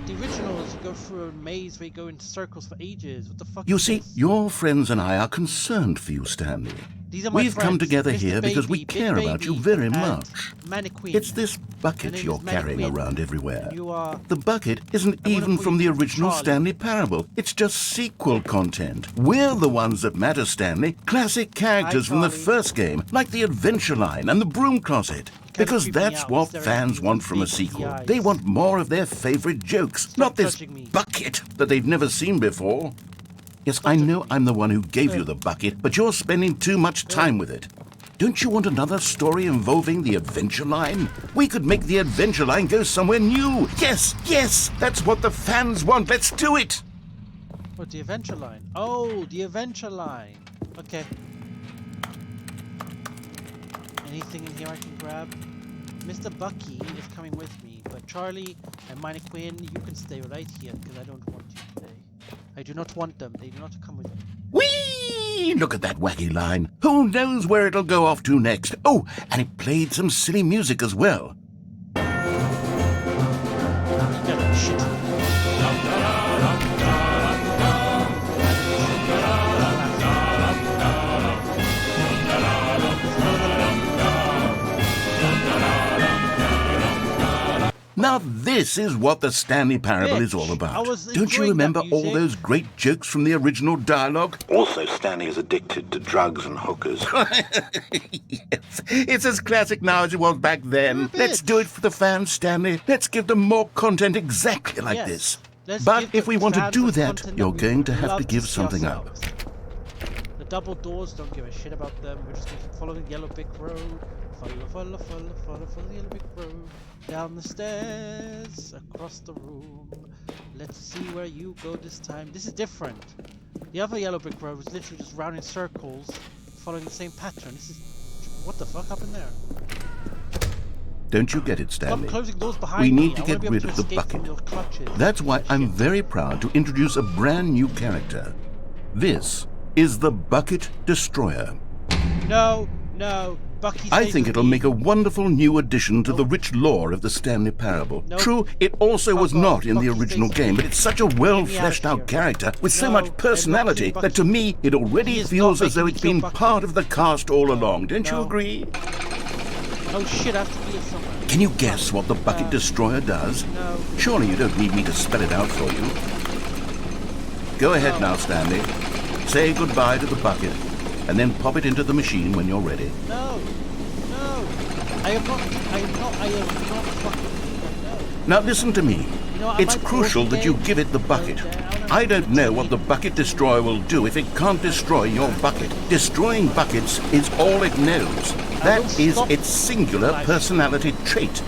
A: The originals, you go through a maze where you go in circles for ages. What the fuck
B: You
A: is
B: see,
A: this?
B: your friends and I are concerned for you, Stanley.
A: These are my
B: We've
A: friends,
B: come together
A: Mr.
B: here because we
A: Baby,
B: care
A: Big
B: about you
A: Baby,
B: very
A: and
B: much.
A: Mannequin.
B: It's this
A: My
B: bucket
A: name
B: you're
A: is
B: carrying
A: Mannequin,
B: around everywhere.
A: and you are...
B: The bucket isn't
A: I wanna
B: even
A: call
B: from the
A: you
B: original
A: Charlie.
B: Stanley Parable. It's just sequel content. We're the ones that matter, Stanley. Classic characters from the
A: Charlie.
B: first game, like the Adventure Line and the Broom Closet. Because
A: creep me
B: that's
A: out,
B: what
A: staring at
B: fans
A: me
B: want
A: with
B: from a
A: big
B: sequel.
A: eyes.
B: They want more of their favorite jokes, not this
A: touching me.
B: bucket that they've never seen before. Yes, I know I'm the one who gave you the bucket, but you're spending too much time with it. Don't you want another story involving the Adventure Line? We could make the Adventure Line go somewhere new. Yes, that's what the fans want. Let's do it.
A: What, the Adventure Line? Oh, the Adventure Line. Okay. Anything in here I can grab? Mr. Bucky is coming with me, but Charlie and Mannequin, you can stay right here because I don't want you today. I do not want them. They do not come with me.
B: Whee! Look at that wacky line. Who knows where it'll go off to next? Oh, and it played some silly music as well.
A: You got shit.
B: Now this is what the Stanley Parable is all
A: I
B: about.
A: was
B: Don't you
A: enjoying that
B: remember all
A: music.
B: those great jokes from the original dialogue? Also, Stanley is addicted to drugs and hookers. Yes, it's as classic now as it was back then.
A: You're a
B: Let's do it
A: bitch.
B: for the fans, Stanley. Let's give them more content exactly like
A: Yes.
B: this.
A: Let's
B: But
A: give
B: if
A: the
B: we want to
A: fans
B: do
A: the
B: that,
A: content
B: you're
A: we
B: going to have
A: love
B: to give
A: see
B: something up.
A: ourselves. The double doors, don't give a shit about them. We're just gonna keep following the yellow brick road. Follow the yellow brick road. Down the stairs, across the room. Let's see where you go this time. This is different. The other yellow brick road was literally just round in circles, following the same pattern. This is... What the fuck happened there?
B: Don't you get it,
A: Stop
B: Stanley?
A: closing doors behind
B: We
A: me.
B: need to
A: I wanna
B: get
A: be able
B: rid
A: to
B: of the
A: escape from
B: bucket.
A: your clutches.
B: That's why I'm
A: Shit.
B: very proud to introduce a brand new character. This is the Bucket Destroyer.
A: No, Bucky
B: I
A: stays
B: think
A: with
B: it'll
A: me.
B: make a wonderful new addition to the
A: Nope.
B: rich lore of the Stanley Parable.
A: Nope.
B: True, it also
A: Fuck
B: was
A: off.
B: not in the
A: Bucky
B: original
A: stays
B: game,
A: with
B: but
A: me.
B: it's such a
A: Get me
B: well-fleshed
A: out of
B: out
A: here.
B: character with so
A: No,
B: much
A: I'm not
B: personality
A: killing
B: that to
A: Bucky.
B: me it
A: He
B: already
A: is
B: feels
A: not
B: as though
A: making
B: it's
A: me kill
B: been
A: Bucky.
B: part of the cast all along. Don't you
A: No.
B: agree?
A: Oh shit, I have to be it somewhere.
B: Can you guess what the Bucket Destroyer does?
A: No.
B: Surely you don't need me to spell it out for you. Go ahead now, Stanley. Say goodbye to the bucket, and then pop it into the machine when you're ready.
A: No. I am not fucking... No.
B: Now listen to me.
A: You know, I
B: It's
A: might
B: crucial
A: force
B: that you
A: game
B: give it the
A: to
B: bucket.
A: go down and
B: I don't know
A: take
B: what the
A: it.
B: Bucket Destroyer will do if it can't destroy your bucket. Destroying buckets is all it knows. That
A: will
B: is
A: stop
B: its singular
A: life.
B: personality trait.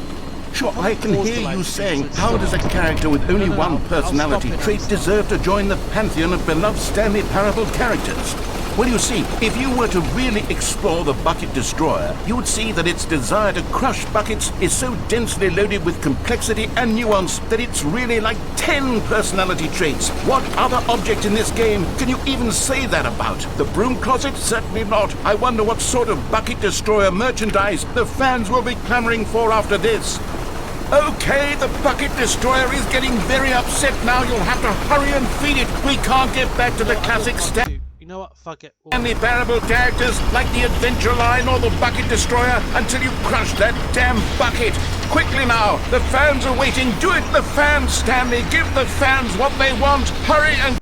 B: Sure, I can
A: pause the
B: hear you
A: live
B: saying,
A: stream, so
B: how does a character with only
A: no,
B: one
A: I'll
B: personality
A: stop it,
B: trait
A: I'll
B: deserve to join the pantheon of beloved Stanley Parable characters? Well, you see, if you were to really explore the Bucket Destroyer, you would see that its desire to crush buckets is so densely loaded with complexity and nuance that it's really like 10 personality traits. What other object in this game can you even say that about? The broom closet? Certainly not. I wonder what sort of Bucket Destroyer merchandise the fans will be clamoring for after this. Okay, the Bucket Destroyer is getting very upset now. You'll have to hurry and feed it. We can't get back to the classic
A: You know what? Fuck it.
B: Stanley Parable characters like the Adventure Line or the Bucket Destroyer until you crush that damn bucket. Quickly now, the fans are waiting. Do it, the fans, Stanley. Give the fans what they want. Hurry and...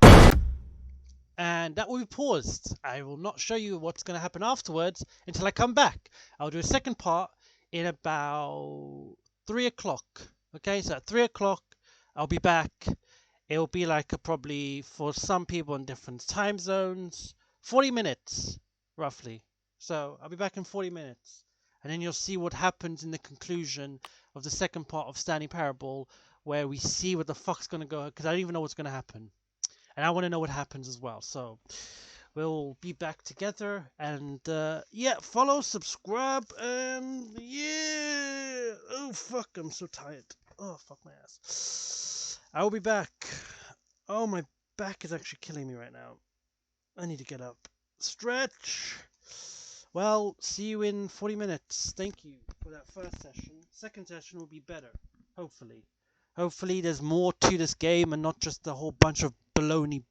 A: And that will be paused. I will not show you what's going to happen afterwards until I come back. I'll do a second part in about 3 o'clock. Okay, so at 3 o'clock, I'll be back. It'll be like probably for some people in different time zones, 40 minutes, roughly. So I'll be back in 40 minutes. And then you'll see what happens in the conclusion of the second part of Stanley Parable, where we see what the fuck's going to go, because I don't even know what's going to happen. And I want to know what happens as well. So we'll be back together. And yeah, follow, subscribe, and yeah. Oh, fuck, I'm so tired. Oh, fuck my ass. I will be back. Oh, my back is actually killing me right now. I need to get up. Stretch. Well, see you in 40 minutes. Thank you for that first session. Second session will be better. Hopefully. Hopefully there's more to this game and not just a whole bunch of baloney